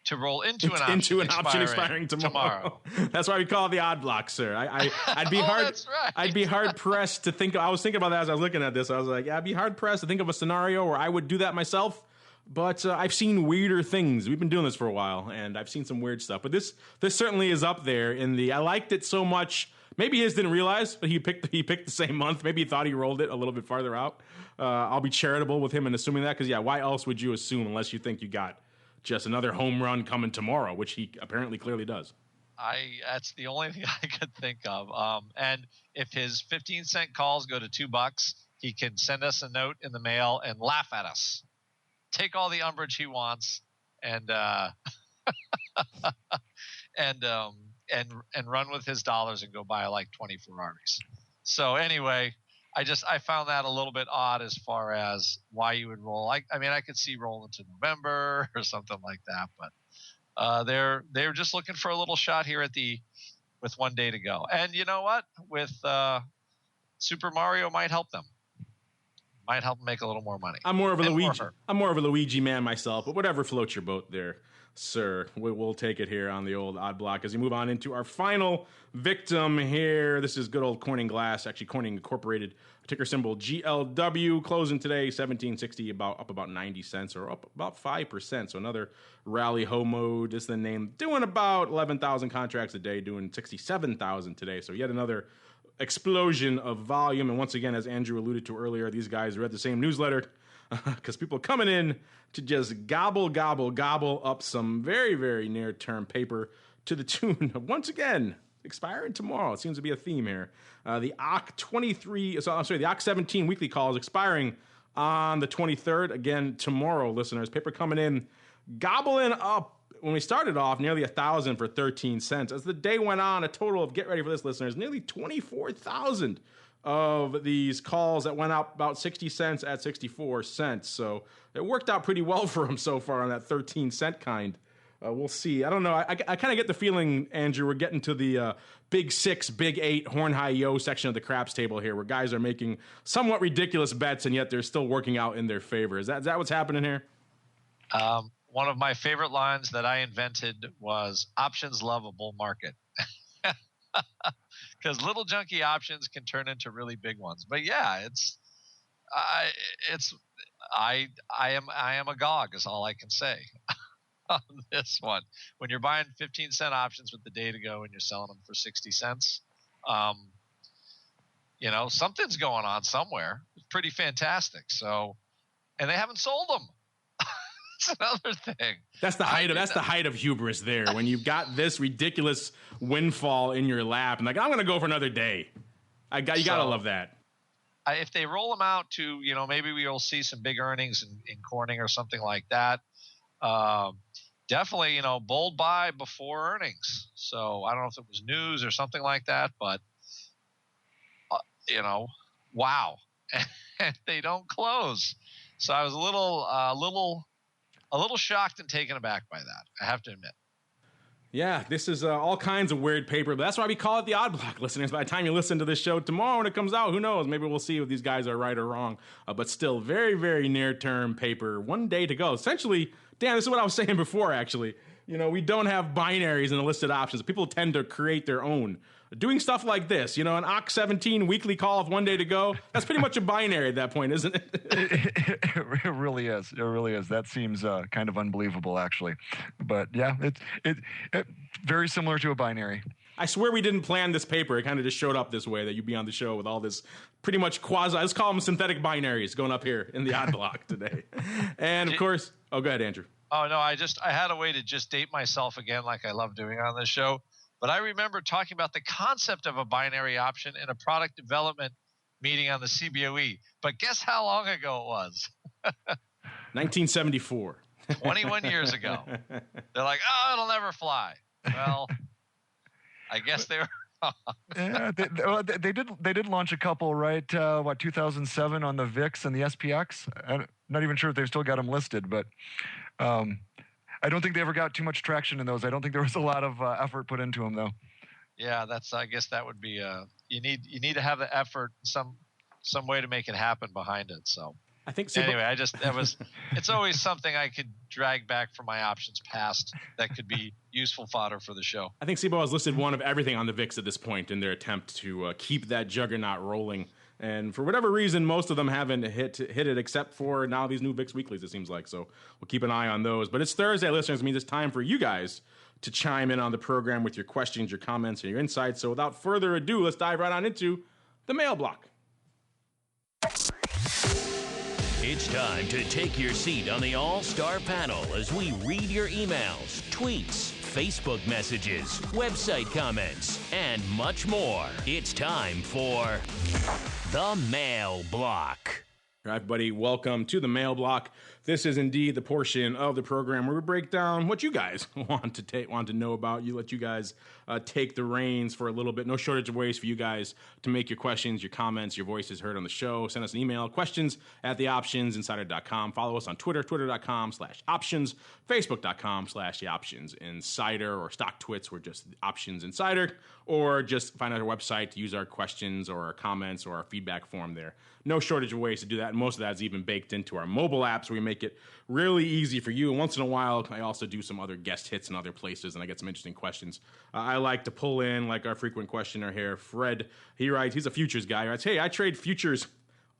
to roll into an option expiring tomorrow? That's why we call it the odd block, sir. I'd be That's right. I'd be hard pressed to think. I was thinking about that as I was looking at this. I was like, yeah, I'd be hard pressed to think of a scenario where I would do that myself. But I've seen weirder things. We've been doing this for a while, and I've seen some weird stuff. But this certainly is up there in the. I liked it so much. Maybe his didn't realize, but he picked the same month. Maybe he thought he rolled it a little bit farther out. I'll be charitable with him in assuming that, because yeah, why else would you assume unless you think you got just another home run coming tomorrow, which he apparently clearly does. That's the only thing I could think of. And if his 15-cent calls go to $2, he can send us a note in the mail and laugh at us. Take all the umbrage he wants, and and run with his dollars and go buy like 20 Ferraris. So anyway, I found that a little bit odd as far as why you would roll. I mean, I could see rolling to November or something like that, but they're just looking for a little shot here with 1 day to go. And you know what? With Super Mario might help them. Might help make a little more money. I'm more of a Luigi man myself, but whatever floats your boat there, sir. We'll take it here on the old odd block as we move on into our final victim here. This is good old Corning Glass, actually Corning Incorporated, ticker symbol GLW, closing today 1760, up about 90 cents or up about 5%. So another rally ho mode is the name, doing about 11,000 contracts a day, doing 67,000 today. So yet another explosion of volume. And once again, as Andrew alluded to earlier, these guys read the same newsletter because people coming in to just gobble up some very, very near-term paper to the tune of, once again, expiring tomorrow. It seems to be a theme here. The OCC 17 weekly call is expiring on the 23rd. Again, tomorrow, listeners. Paper coming in, gobbling up. When we started off, nearly 1,000 for 13 cents. As the day went on, a total of, get ready for this, listeners, nearly 24,000 of these calls that went up about 60 cents at 64 cents. So it worked out pretty well for him so far on that 13-cent kind. We'll see. I don't know. I kind of get the feeling, Andrew, we're getting to the Big 6, Big 8, horn high yo section of the craps table here, where guys are making somewhat ridiculous bets, and yet they're still working out in their favor. Is that what's happening here? One of my favorite lines that I invented was options lovable market. Because little junky options can turn into really big ones. But yeah, I am agog is all I can say on this one. When you're buying 15-cent options with the day to go and you're selling them for 60 cents, something's going on somewhere. It's pretty fantastic. So, and they haven't sold them. That's another thing. That's the height of hubris there. When you've got this ridiculous windfall in your lap and like, I'm going to go for another day. You got to love that. If they roll them out to, maybe we will see some big earnings in Corning or something like that. Definitely, bold buy before earnings. So I don't know if it was news or something like that, but wow. And they don't close. So I was a little shocked and taken aback by that, I have to admit. Yeah, this is all kinds of weird paper, but that's why we call it the odd block, listeners. By the time you listen to this show tomorrow when it comes out, who knows? Maybe we'll see if these guys are right or wrong. But still, very, very near-term paper. 1 day to go. Essentially, Dan, this is what I was saying before, actually. We don't have binaries in the listed options. People tend to create their own. Doing stuff like this, an OCC 17 weekly call with 1 day to go, that's pretty much a binary at that point, isn't it? It really is. It really is. That seems kind of unbelievable, actually. But yeah, it's very similar to a binary. I swear we didn't plan this paper. It kind of just showed up this way, that you'd be on the show with all this pretty much let's call them synthetic binaries going up here in the odd block today. And of course, go ahead, Andrew. Oh, no, I had a way to just date myself again like I love doing on this show. But I remember talking about the concept of a binary option in a product development meeting on the CBOE. But guess how long ago it was? 1974. 21 years ago. They're like, oh, it'll never fly. Well, I guess they were wrong. Yeah, they did launch a couple, right? 2007 on the VIX and the SPX. I'm not even sure if they've still got them listed, but I don't think they ever got too much traction in those. I don't think there was a lot of effort put into them, though. Yeah, I guess that would be you need to have the effort, some way to make it happen behind it. So I think anyway, it's always something I could drag back from my options past that could be useful fodder for the show. I think SIBO has listed one of everything on the VIX at this point in their attempt to keep that juggernaut rolling. And for whatever reason, most of them haven't hit it, except for now these new VIX weeklies, it seems like. So we'll keep an eye on those. But it's Thursday, listeners. It means it's time for you guys to chime in on the program with your questions, your comments, and your insights. So without further ado, let's dive right on into the mail block. It's time to take your seat on the All-Star panel as we read your emails, tweets, Facebook messages, website comments, and much more. It's time for the Mail Block. All right, everybody, welcome to the Mail Block. This is indeed the portion of the program where we break down what you guys want to know about. Let you guys take the reins for a little bit. No shortage of ways for you guys to make your questions, your comments, your voices heard on the show. Send us an email, questions@theoptionsinsider.com. Follow us on Twitter, twitter.com/options, facebook.com/theoptionsinsider, or stock twits, we're just Options Insider, or just find out our website to use our questions or our comments or our feedback form there. No shortage of ways to do that, and most of that is even baked into our mobile apps where we make it really easy for you. And once in a while, I also do some other guest hits in other places, and I get some interesting questions. I like to pull in, like our frequent questioner here, Fred. He writes, he's a futures guy. He writes, hey, I trade futures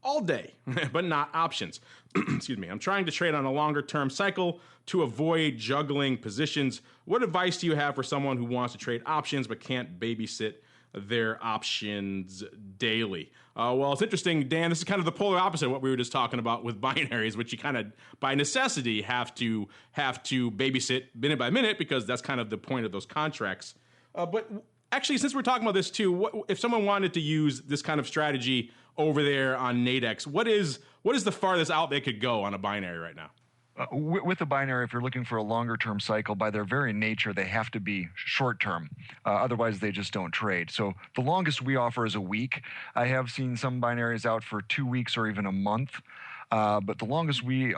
all day, but not options. Excuse me. I'm trying to trade on a longer-term cycle to avoid juggling positions. What advice do you have for someone who wants to trade options but can't babysit their options daily? Well, it's interesting, Dan. This is kind of the polar opposite of what we were just talking about with binaries, which you kind of, by necessity, have to babysit minute by minute because that's kind of the point of those contracts. But actually, since we're talking about this too, if someone wanted to use this kind of strategy over there on NADEX, what is the farthest out they could go on a binary right now? With a binary, if you're looking for a longer-term cycle, by their very nature, they have to be short-term. Otherwise, they just don't trade. So the longest we offer is a week. I have seen some binaries out for 2 weeks or even a month. But the longest we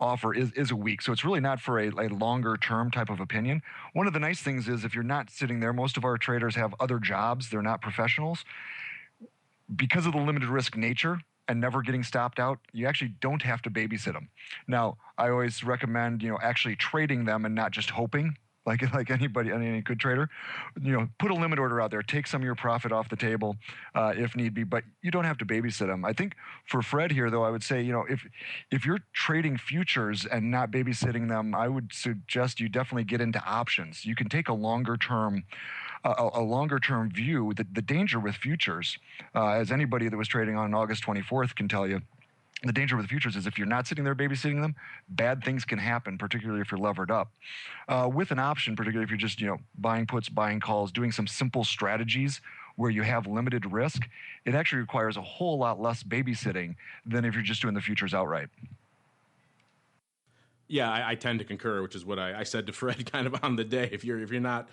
offer is a week. So it's really not for a longer-term type of opinion. One of the nice things is if you're not sitting there, most of our traders have other jobs. They're not professionals. Because of the limited risk nature, and never getting stopped out, you actually don't have to babysit them. Now, I always recommend, actually trading them and not just hoping, like anybody, any good trader. Put a limit order out there, take some of your profit off the table if need be, but you don't have to babysit them. I think for Fred here, though, I would say, if you're trading futures and not babysitting them, I would suggest you definitely get into options. You can take a longer term view. The danger with futures, as anybody that was trading on August 24th can tell you, the danger with futures is if you're not sitting there babysitting them, bad things can happen, particularly if you're levered up. With an option, particularly if you're just buying puts, buying calls, doing some simple strategies where you have limited risk, it actually requires a whole lot less babysitting than if you're just doing the futures outright. Yeah, I tend to concur, which is what I said to Fred kind of on the day. If you're not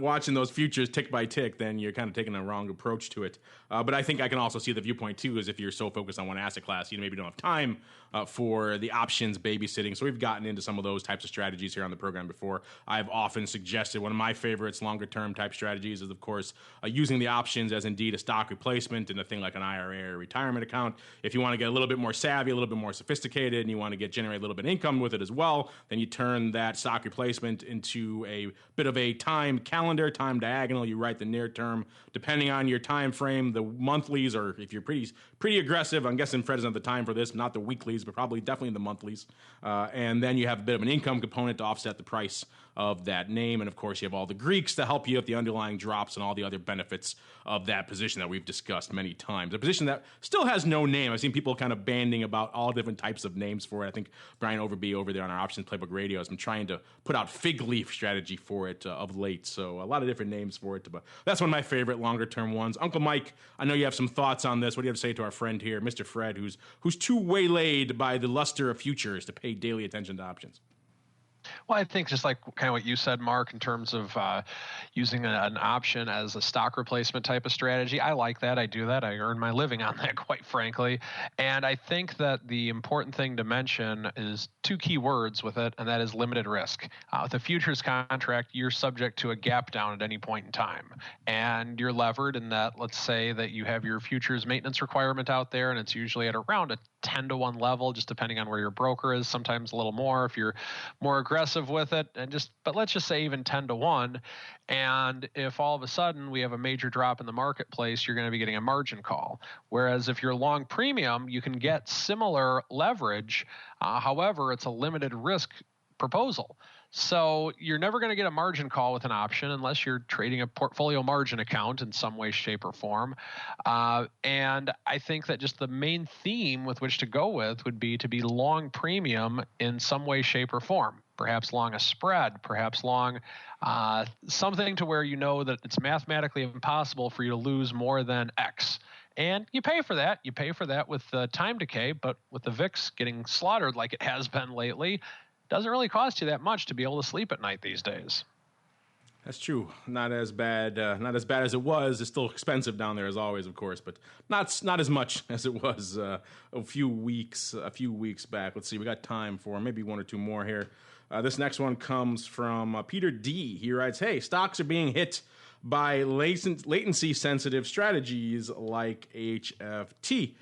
watching those futures tick by tick, then you're kind of taking a wrong approach to it. But I think I can also see the viewpoint too, is if you're so focused on one asset class, you maybe don't have time for the options babysitting. So we've gotten into some of those types of strategies here on the program before. I've often suggested one of my favorites, longer term type strategies, is of course using the options as indeed a stock replacement in a thing like an IRA or retirement account. If you want to get a little bit more savvy, a little bit more sophisticated, and you want to generate a little bit of income with it as well, then you turn that stock replacement into a bit of a time calendar, time diagonal. You write the near term, depending on your time frame, the monthlies, or if you're pretty aggressive, I'm guessing Fred doesn't have the time for this, not the weeklies, but probably definitely the monthlies. And then you have a bit of an income component to offset the price of that name. And of course, you have all the Greeks to help you if the underlying drops and all the other benefits of that position that we've discussed many times. A position that still has no name. I've seen people kind of banding about all different types of names for it. I think Brian Overby over there on our Options Playbook Radio has been trying to put out fig leaf strategy for it of late. So a lot of different names for it. But that's one of my favorite longer term ones. Uncle Mike, I know you have some thoughts on this. What do you have to say to our friend here, Mr. Fred, who's too waylaid by the luster of futures to pay daily attention to options? Well, I think just like kind of what you said, Mark, in terms of using an option as a stock replacement type of strategy, I like that. I do that. I earn my living on that, quite frankly. And I think that the important thing to mention is two key words with it, and that is limited risk. With a futures contract, you're subject to a gap down at any point in time. And you're levered in that, let's say that you have your futures maintenance requirement out there, and it's usually at around a 10-to-1 level, just depending on where your broker is, sometimes a little more if you're more aggressive with it, but let's just say even 10-to-1. And if all of a sudden we have a major drop in the marketplace, you're going to be getting a margin call. Whereas if you're long premium, you can get similar leverage. However, it's a limited risk proposal. So you're never going to get a margin call with an option unless you're trading a portfolio margin account in some way, shape, or form. And I think that just the main theme with which to go with would be to be long premium in some way, shape, or form. Perhaps long a spread, perhaps long something to where you know that it's mathematically impossible for you to lose more than X. And you pay for that. You pay for that with time decay, but with the VIX getting slaughtered like it has been lately, doesn't really cost you that much to be able to sleep at night these days. That's true. Not as bad as it was. It's still expensive down there as always, of course, but not as much as it was a few weeks back. Let's see. We got time for maybe one or two more here. This next one comes from Peter D. He writes, "Hey, stocks are being hit by latency-sensitive strategies like HFT.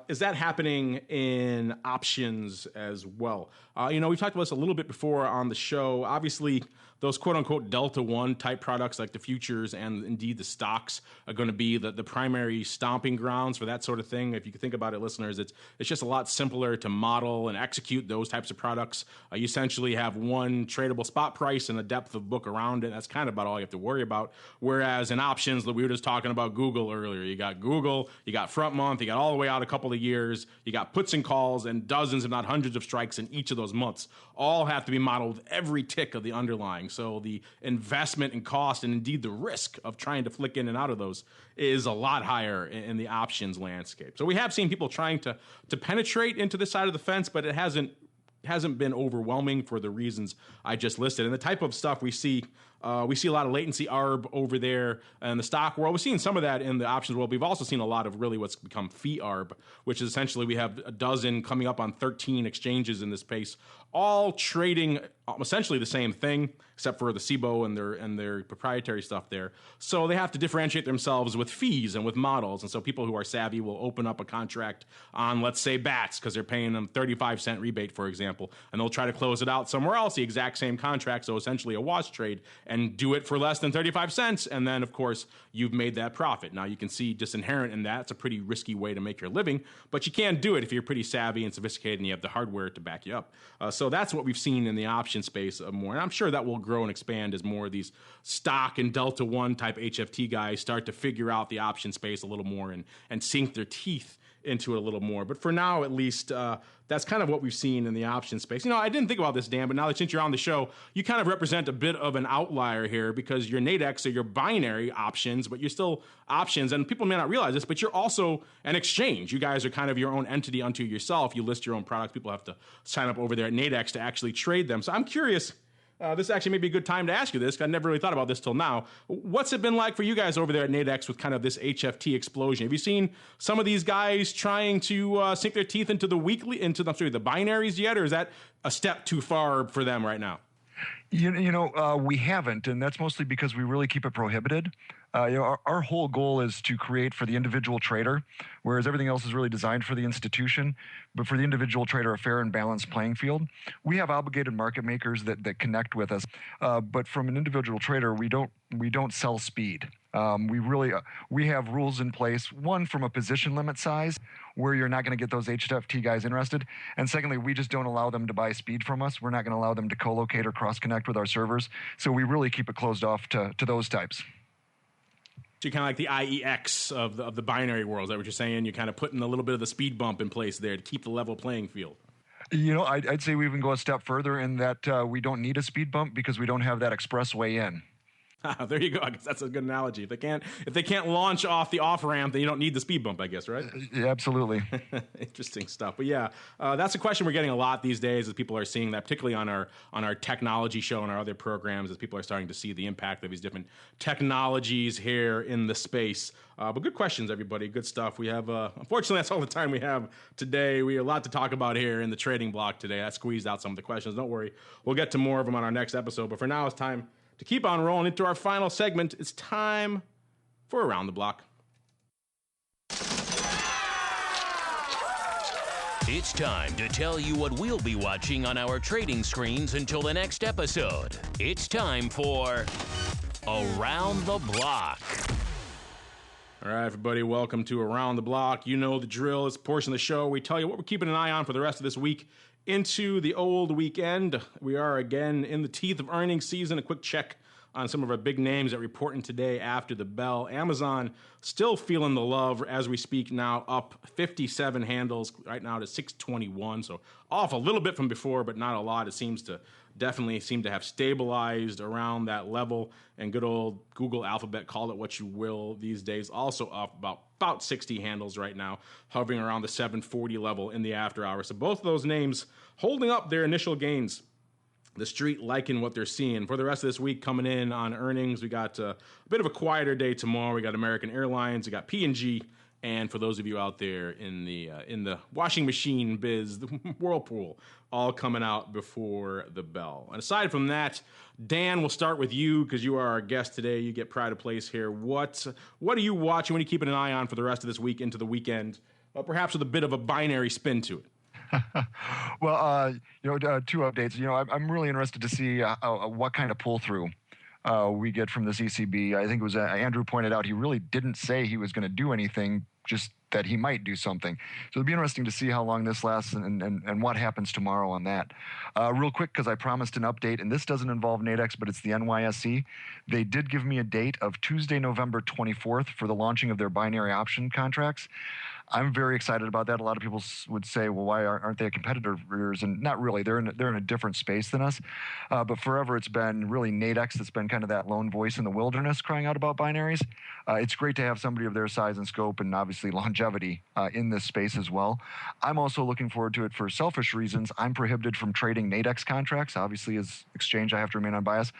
Is that happening in options as well?" We've talked about this a little bit before on the show. Obviously, those quote-unquote Delta One type products like the futures and indeed the stocks are going to be the primary stomping grounds for that sort of thing. If you think about it, listeners, it's just a lot simpler to model and execute those types of products. You essentially have one tradable spot price and a depth of book around it. That's kind of about all you have to worry about. Whereas in options, we were just talking about Google earlier. You got Google, you got front month, you got all the way out a couple of years, you got puts and calls and dozens, if not hundreds of strikes in each of those months. All have to be modeled with every tick of the underlying. So the investment and cost and indeed the risk of trying to flick in and out of those is a lot higher in the options landscape. So we have seen people trying to penetrate into this side of the fence, but it hasn't been overwhelming for the reasons I just listed. And the type of stuff we see a lot of latency arb over there in the stock world. We're seeing some of that in the options world. We've also seen a lot of really what's become fee arb, which is essentially we have a dozen coming up on 13 exchanges in this space, all trading essentially the same thing, except for the SIBO and their proprietary stuff there. So they have to differentiate themselves with fees and with models. And so people who are savvy will open up a contract on, let's say, BATS, because they're paying them 35-cent rebate, for example, and they'll try to close it out somewhere else, the exact same contract, so essentially a wash trade, and do it for less than 35 cents. And then, of course, you've made that profit. Now, you can see just inherent in that, it's a pretty risky way to make your living, but you can do it if you're pretty savvy and sophisticated and you have the hardware to back you up. So that's what we've seen in the option space more. And I'm sure that will grow and expand as more of these stock and Delta One type HFT guys start to figure out the option space a little more and sink their teeth into it a little more. But for now, at least, that's kind of what we've seen in the option space. I didn't think about this, Dan, but now that since you're on the show, you kind of represent a bit of an outlier here because your NADEX are your binary options, but you're still options. And people may not realize this, but you're also an exchange. You guys are kind of your own entity unto yourself. You list your own products. People have to sign up over there at NADEX to actually trade them. So I'm curious. This actually may be a good time to ask you this, because I never really thought about this till now. What's it been like for you guys over there at NADEX with kind of this HFT explosion? Have you seen some of these guys trying to sink their teeth into the binaries yet, or is that a step too far for them right now? We haven't, and that's mostly because we really keep it prohibited. Our whole goal is to create for the individual trader, whereas everything else is really designed for the institution. But for the individual trader, a fair and balanced playing field. We have obligated market makers that connect with us, but from an individual trader, we don't sell speed. We have rules in place. One, from a position limit size, where you're not going to get those HFT guys interested. And secondly, we just don't allow them to buy speed from us. We're not going to allow them to co-locate or cross-connect with our servers. So we really keep it closed off to those types. So you're kind of like the IEX of the binary world. Is that what you're saying? You're kind of putting a little bit of the speed bump in place there to keep the level playing field. I'd say we even go a step further in that we don't need a speed bump because we don't have that expressway in. There you go. I guess that's a good analogy. If they can't launch off the off ramp, then you don't need the speed bump, I guess, right? Yeah, absolutely. Interesting stuff. But yeah, that's a question we're getting a lot these days as people are seeing that, particularly on our technology show and our other programs, as people are starting to see the impact of these different technologies here in the space. But good questions, everybody. Good stuff. We have, unfortunately, that's all the time we have today. We have a lot to talk about here in the trading block today. I squeezed out some of the questions. Don't worry. We'll get to more of them on our next episode. But for now, it's time to keep on rolling into our final segment. It's time for Around the Block. It's time to tell you what we'll be watching on our trading screens until the next episode. It's time for Around the Block. All right, everybody, welcome to Around the Block. You know the drill. This portion of the show, we tell you what we're keeping an eye on for the rest of this week into the old weekend. We are again in the teeth of earnings season. A quick check on some of our big names that reporting today after the bell. Amazon still feeling the love as we speak now, up 57 handles right now to 621. So off a little bit from before, but not a lot. It seems to definitely have stabilized around that level. And good old Google Alphabet, call it what you will these days, also up about 60 handles right now, hovering around the 740 level in the after hours. So both of those names holding up their initial gains. The street liking what they're seeing. For the rest of this week coming in on earnings, we got a bit of a quieter day tomorrow. We got American Airlines, we got P&G, and for those of you out there in the washing machine biz, the Whirlpool, all coming out before the bell. And aside from that, Dan, we'll start with you because you are our guest today. You get pride of place here. What are you watching? What are you keeping an eye on for the rest of this week into the weekend? Perhaps with a bit of a binary spin to it. Well, two updates. I'm really interested to see what kind of pull through we get from this ECB. I think it was Andrew pointed out he really didn't say he was going to do anything, just that he might do something. So it'll be interesting to see how long this lasts and what happens tomorrow on that. Real quick, because I promised an update, and this doesn't involve NADEX, but it's the NYSE. They did give me a date of Tuesday, November 24th for the launching of their binary option contracts. I'm very excited about that. A lot of people would say, well, why aren't they a competitor? And not really. They're in a different space than us. But forever it's been really NADEX that's been kind of that lone voice in the wilderness crying out about binaries. It's great to have somebody of their size and scope and obviously longevity in this space as well. I'm also looking forward to it for selfish reasons. I'm prohibited from trading NADEX contracts. Obviously, as exchange, I have to remain unbiased.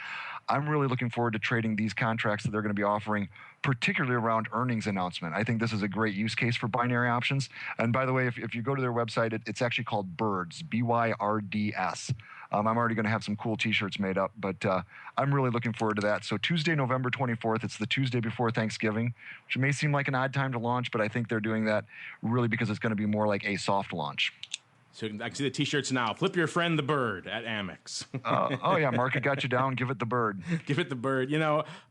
I'm really looking forward to trading these contracts that they're going to be offering, particularly around earnings announcement. I think this is a great use case for binary options. And by the way, if you go to their website, it's actually called BYRDS, BYRDS. I'm already going to have some cool T-shirts made up, but I'm really looking forward to that. So Tuesday, November 24th, it's the Tuesday before Thanksgiving, which may seem like an odd time to launch, but I think they're doing that really because it's going to be more like a soft launch. So I can see the T-shirts now. Flip your friend the bird at Amex. Oh, yeah, Market got you down. Give it the bird. Give it the bird.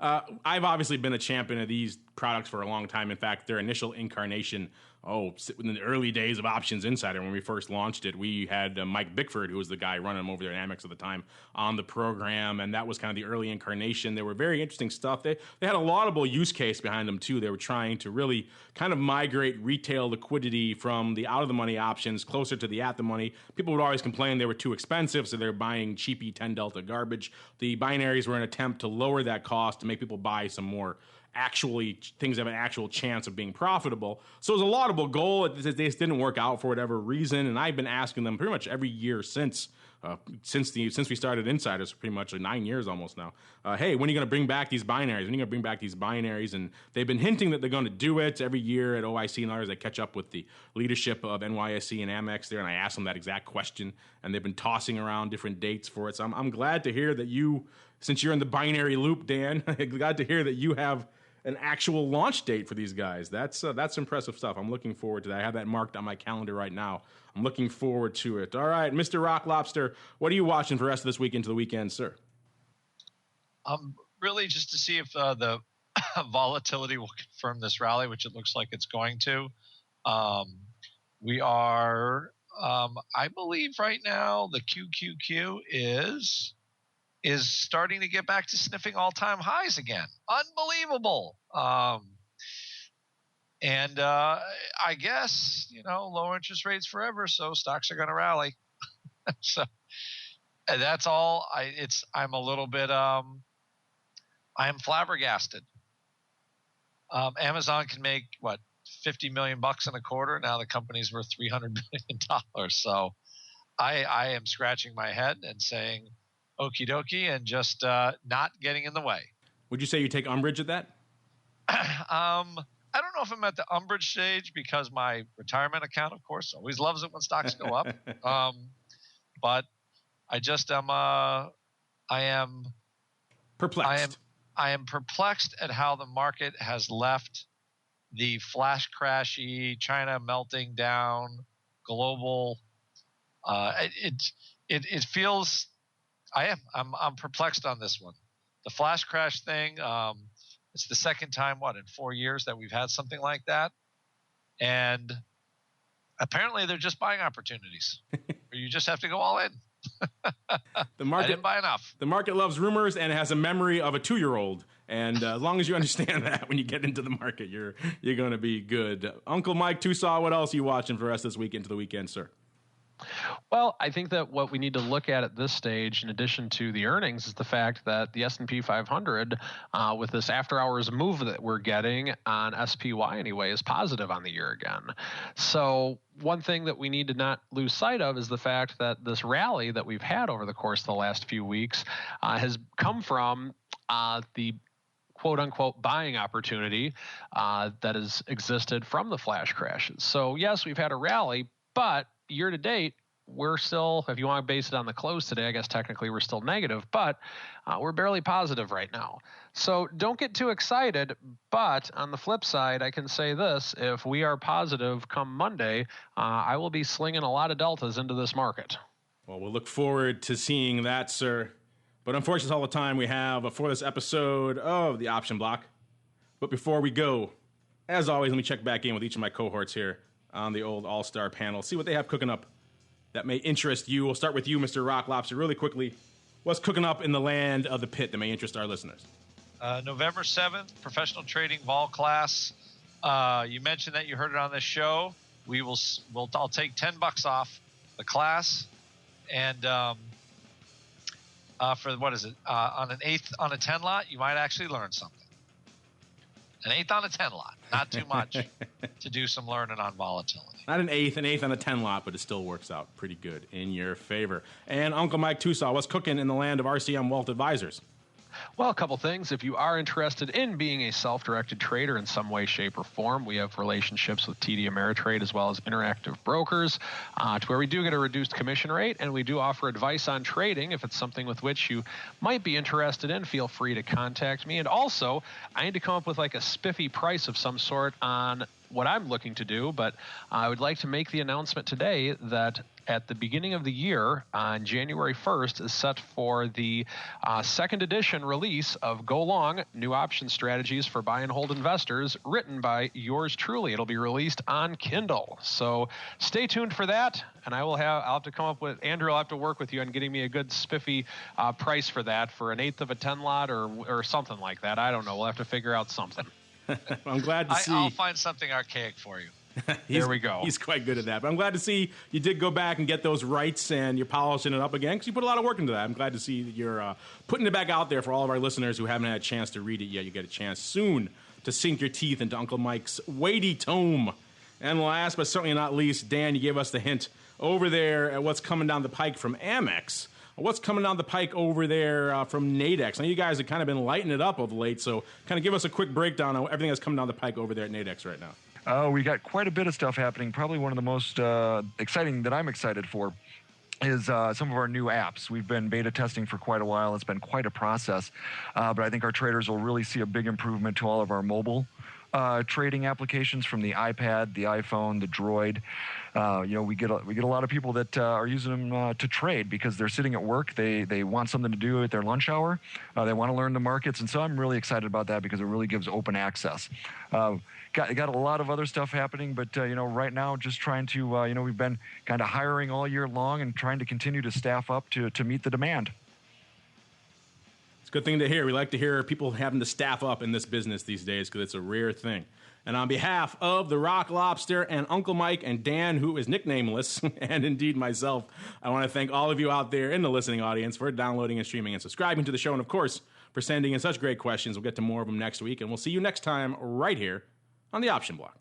I've obviously been a champion of these products for a long time. In fact, their initial incarnation, in the early days of Options Insider, when we first launched it, we had Mike Bickford, who was the guy running them over there at Amex at the time, on the program, and that was kind of the early incarnation. They were very interesting stuff. They had a laudable use case behind them, too. They were trying to really kind of migrate retail liquidity from the out-of-the-money options closer to the at-the-money. People would always complain they were too expensive, so they were buying cheapy 10 delta garbage. The binaries were an attempt to lower that cost to make people buy some more actually things that have an actual chance of being profitable. So it was a laudable goal. It just didn't work out for whatever reason, and I've been asking them pretty much every year since we started Insiders, pretty much 9 years almost now. Hey, when are you going to bring back these binaries? When are you going to bring back these binaries? And they've been hinting that they're going to do it every year at OIC and others. They catch up with the leadership of NYSE and Amex there, and I asked them that exact question, and they've been tossing around different dates for it. So I'm glad to hear that you, since you're in the binary loop, Dan, glad to hear that you have an actual launch date for these guys. That's impressive stuff. I'm looking forward to that. I have that marked on my calendar right now. I'm looking forward to it. All right, Mr. Rock Lobster, what are you watching for the rest of this week into the weekend, sir? Really just to see if the volatility will confirm this rally, which it looks like it's going to. We are, I believe right now, the QQQ is starting to get back to sniffing all-time highs again. Unbelievable. And I guess, low interest rates forever, so stocks are going to rally. So that's all. I'm a little bit I am flabbergasted. Amazon can make, what, $50 million in a quarter? Now the company's worth $300 billion. So I am scratching my head and saying, okie dokie, and just not getting in the way. Would you say you take umbrage at that? I don't know if I'm at the umbrage stage, because my retirement account, of course, always loves it when stocks go up. But I just am. I am perplexed. I am perplexed at how the market has left the flash crashy, China melting down, global. It feels. I'm perplexed on this one. The flash crash thing. It's the second time, in 4 years that we've had something like that, and apparently they're just buying opportunities, or you just have to go all in. The market, I didn't buy enough. The market loves rumors and has a memory of a 2-year-old. And as long as you understand that when you get into the market, you're going to be good. Uncle Mike Tusaw, what else are you watching for us this week into the weekend, sir? Well, I think that what we need to look at this stage, in addition to the earnings, is the fact that the S&P 500, with this after-hours move that we're getting on SPY anyway, is positive on the year again. So one thing that we need to not lose sight of is the fact that this rally that we've had over the course of the last few weeks has come from the quote-unquote buying opportunity that has existed from the flash crashes. So yes, we've had a rally, but year to date, we're still, if you want to base it on the close today, I guess technically we're still negative, but we're barely positive right now. So don't get too excited. But on the flip side, I can say this: if we are positive come Monday, I will be slinging a lot of deltas into this market. Well, we'll look forward to seeing that, sir. But unfortunately, that's all the time we have for this episode of the Option Block. But before we go, as always, let me check back in with each of my cohorts here on the old All-Star panel, see what they have cooking up that may interest you. We'll start with you, Mr. Rock Lobster, really quickly. What's cooking up in the land of the pit that may interest our listeners? November 7th, professional trading vol class. You mentioned that you heard it on this show. I'll take $10 off the class, and for what is it? On an eighth on a 10 lot, you might actually learn something. An eighth on a 10 lot, not too much to do some learning on volatility. Not an eighth on a 10 lot, but it still works out pretty good in your favor. And Uncle Mike Tusaw, what's cooking in the land of RCM Wealth Advisors? Well, a couple things. If you are interested in being a self-directed trader in some way, shape, or form, we have relationships with TD Ameritrade as well as Interactive Brokers to where we do get a reduced commission rate, and we do offer advice on trading. If it's something with which you might be interested in, feel free to contact me. And also, I need to come up with like a spiffy price of some sort on what I'm looking to do, but I would like to make the announcement today that at the beginning of the year, on January 1st, is set for the second edition release of Go Long, New Option Strategies for Buy and Hold Investors, written by yours truly. It'll be released on Kindle. So stay tuned for that, and I'll have to come up with, Andrew, I'll have to work with you on getting me a good spiffy price for that, for an eighth of a 10 lot or something like that. I don't know. We'll have to figure out something. I'm glad to see. I'll find something archaic for you. There we go. He's quite good at that. But I'm glad to see you did go back and get those rights and you're polishing it up again because you put a lot of work into that. I'm glad to see that you're putting it back out there for all of our listeners who haven't had a chance to read it yet. You get a chance soon to sink your teeth into Uncle Mike's weighty tome. And last but certainly not least, Dan, you gave us the hint over there at what's coming down the pike from Amex. What's coming down the pike over there from NADEX? Now, you guys have kind of been lighting it up of late, so kind of give us a quick breakdown on everything that's coming down the pike over there at NADEX right now. We got quite a bit of stuff happening. Probably one of the most exciting that I'm excited for is some of our new apps. We've been beta testing for quite a while. It's been quite a process, but I think our traders will really see a big improvement to all of our mobile trading applications, from the iPad, the iPhone, the Droid. We get a lot of people that are using them to trade because they're sitting at work. They want something to do at their lunch hour. They want to learn the markets, and so I'm really excited about that because it really gives open access. Got a lot of other stuff happening, but right now just trying to we've been kind of hiring all year long and trying to continue to staff up to meet the demand. It's a good thing to hear. We like to hear people having to staff up in this business these days because it's a rare thing. And on behalf of the Rock Lobster and Uncle Mike and Dan, who is nicknameless, and indeed myself, I want to thank all of you out there in the listening audience for downloading and streaming and subscribing to the show. And, of course, for sending in such great questions. We'll get to more of them next week, and we'll see you next time right here on the Option Block.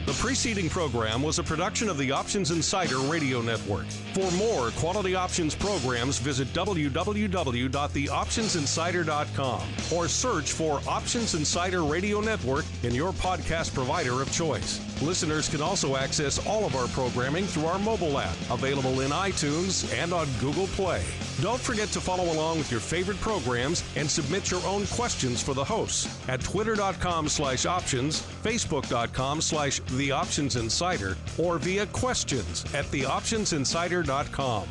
The preceding program was a production of the Options Insider Radio Network. For more quality options programs, visit www.theoptionsinsider.com or search for Options Insider Radio Network in your podcast provider of choice. Listeners can also access all of our programming through our mobile app, available in iTunes and on Google Play. Don't forget to follow along with your favorite programs and submit your own questions for the hosts at twitter.com/options, facebook.com/theoptionsinsider, or via questions@theoptionsinsider.com.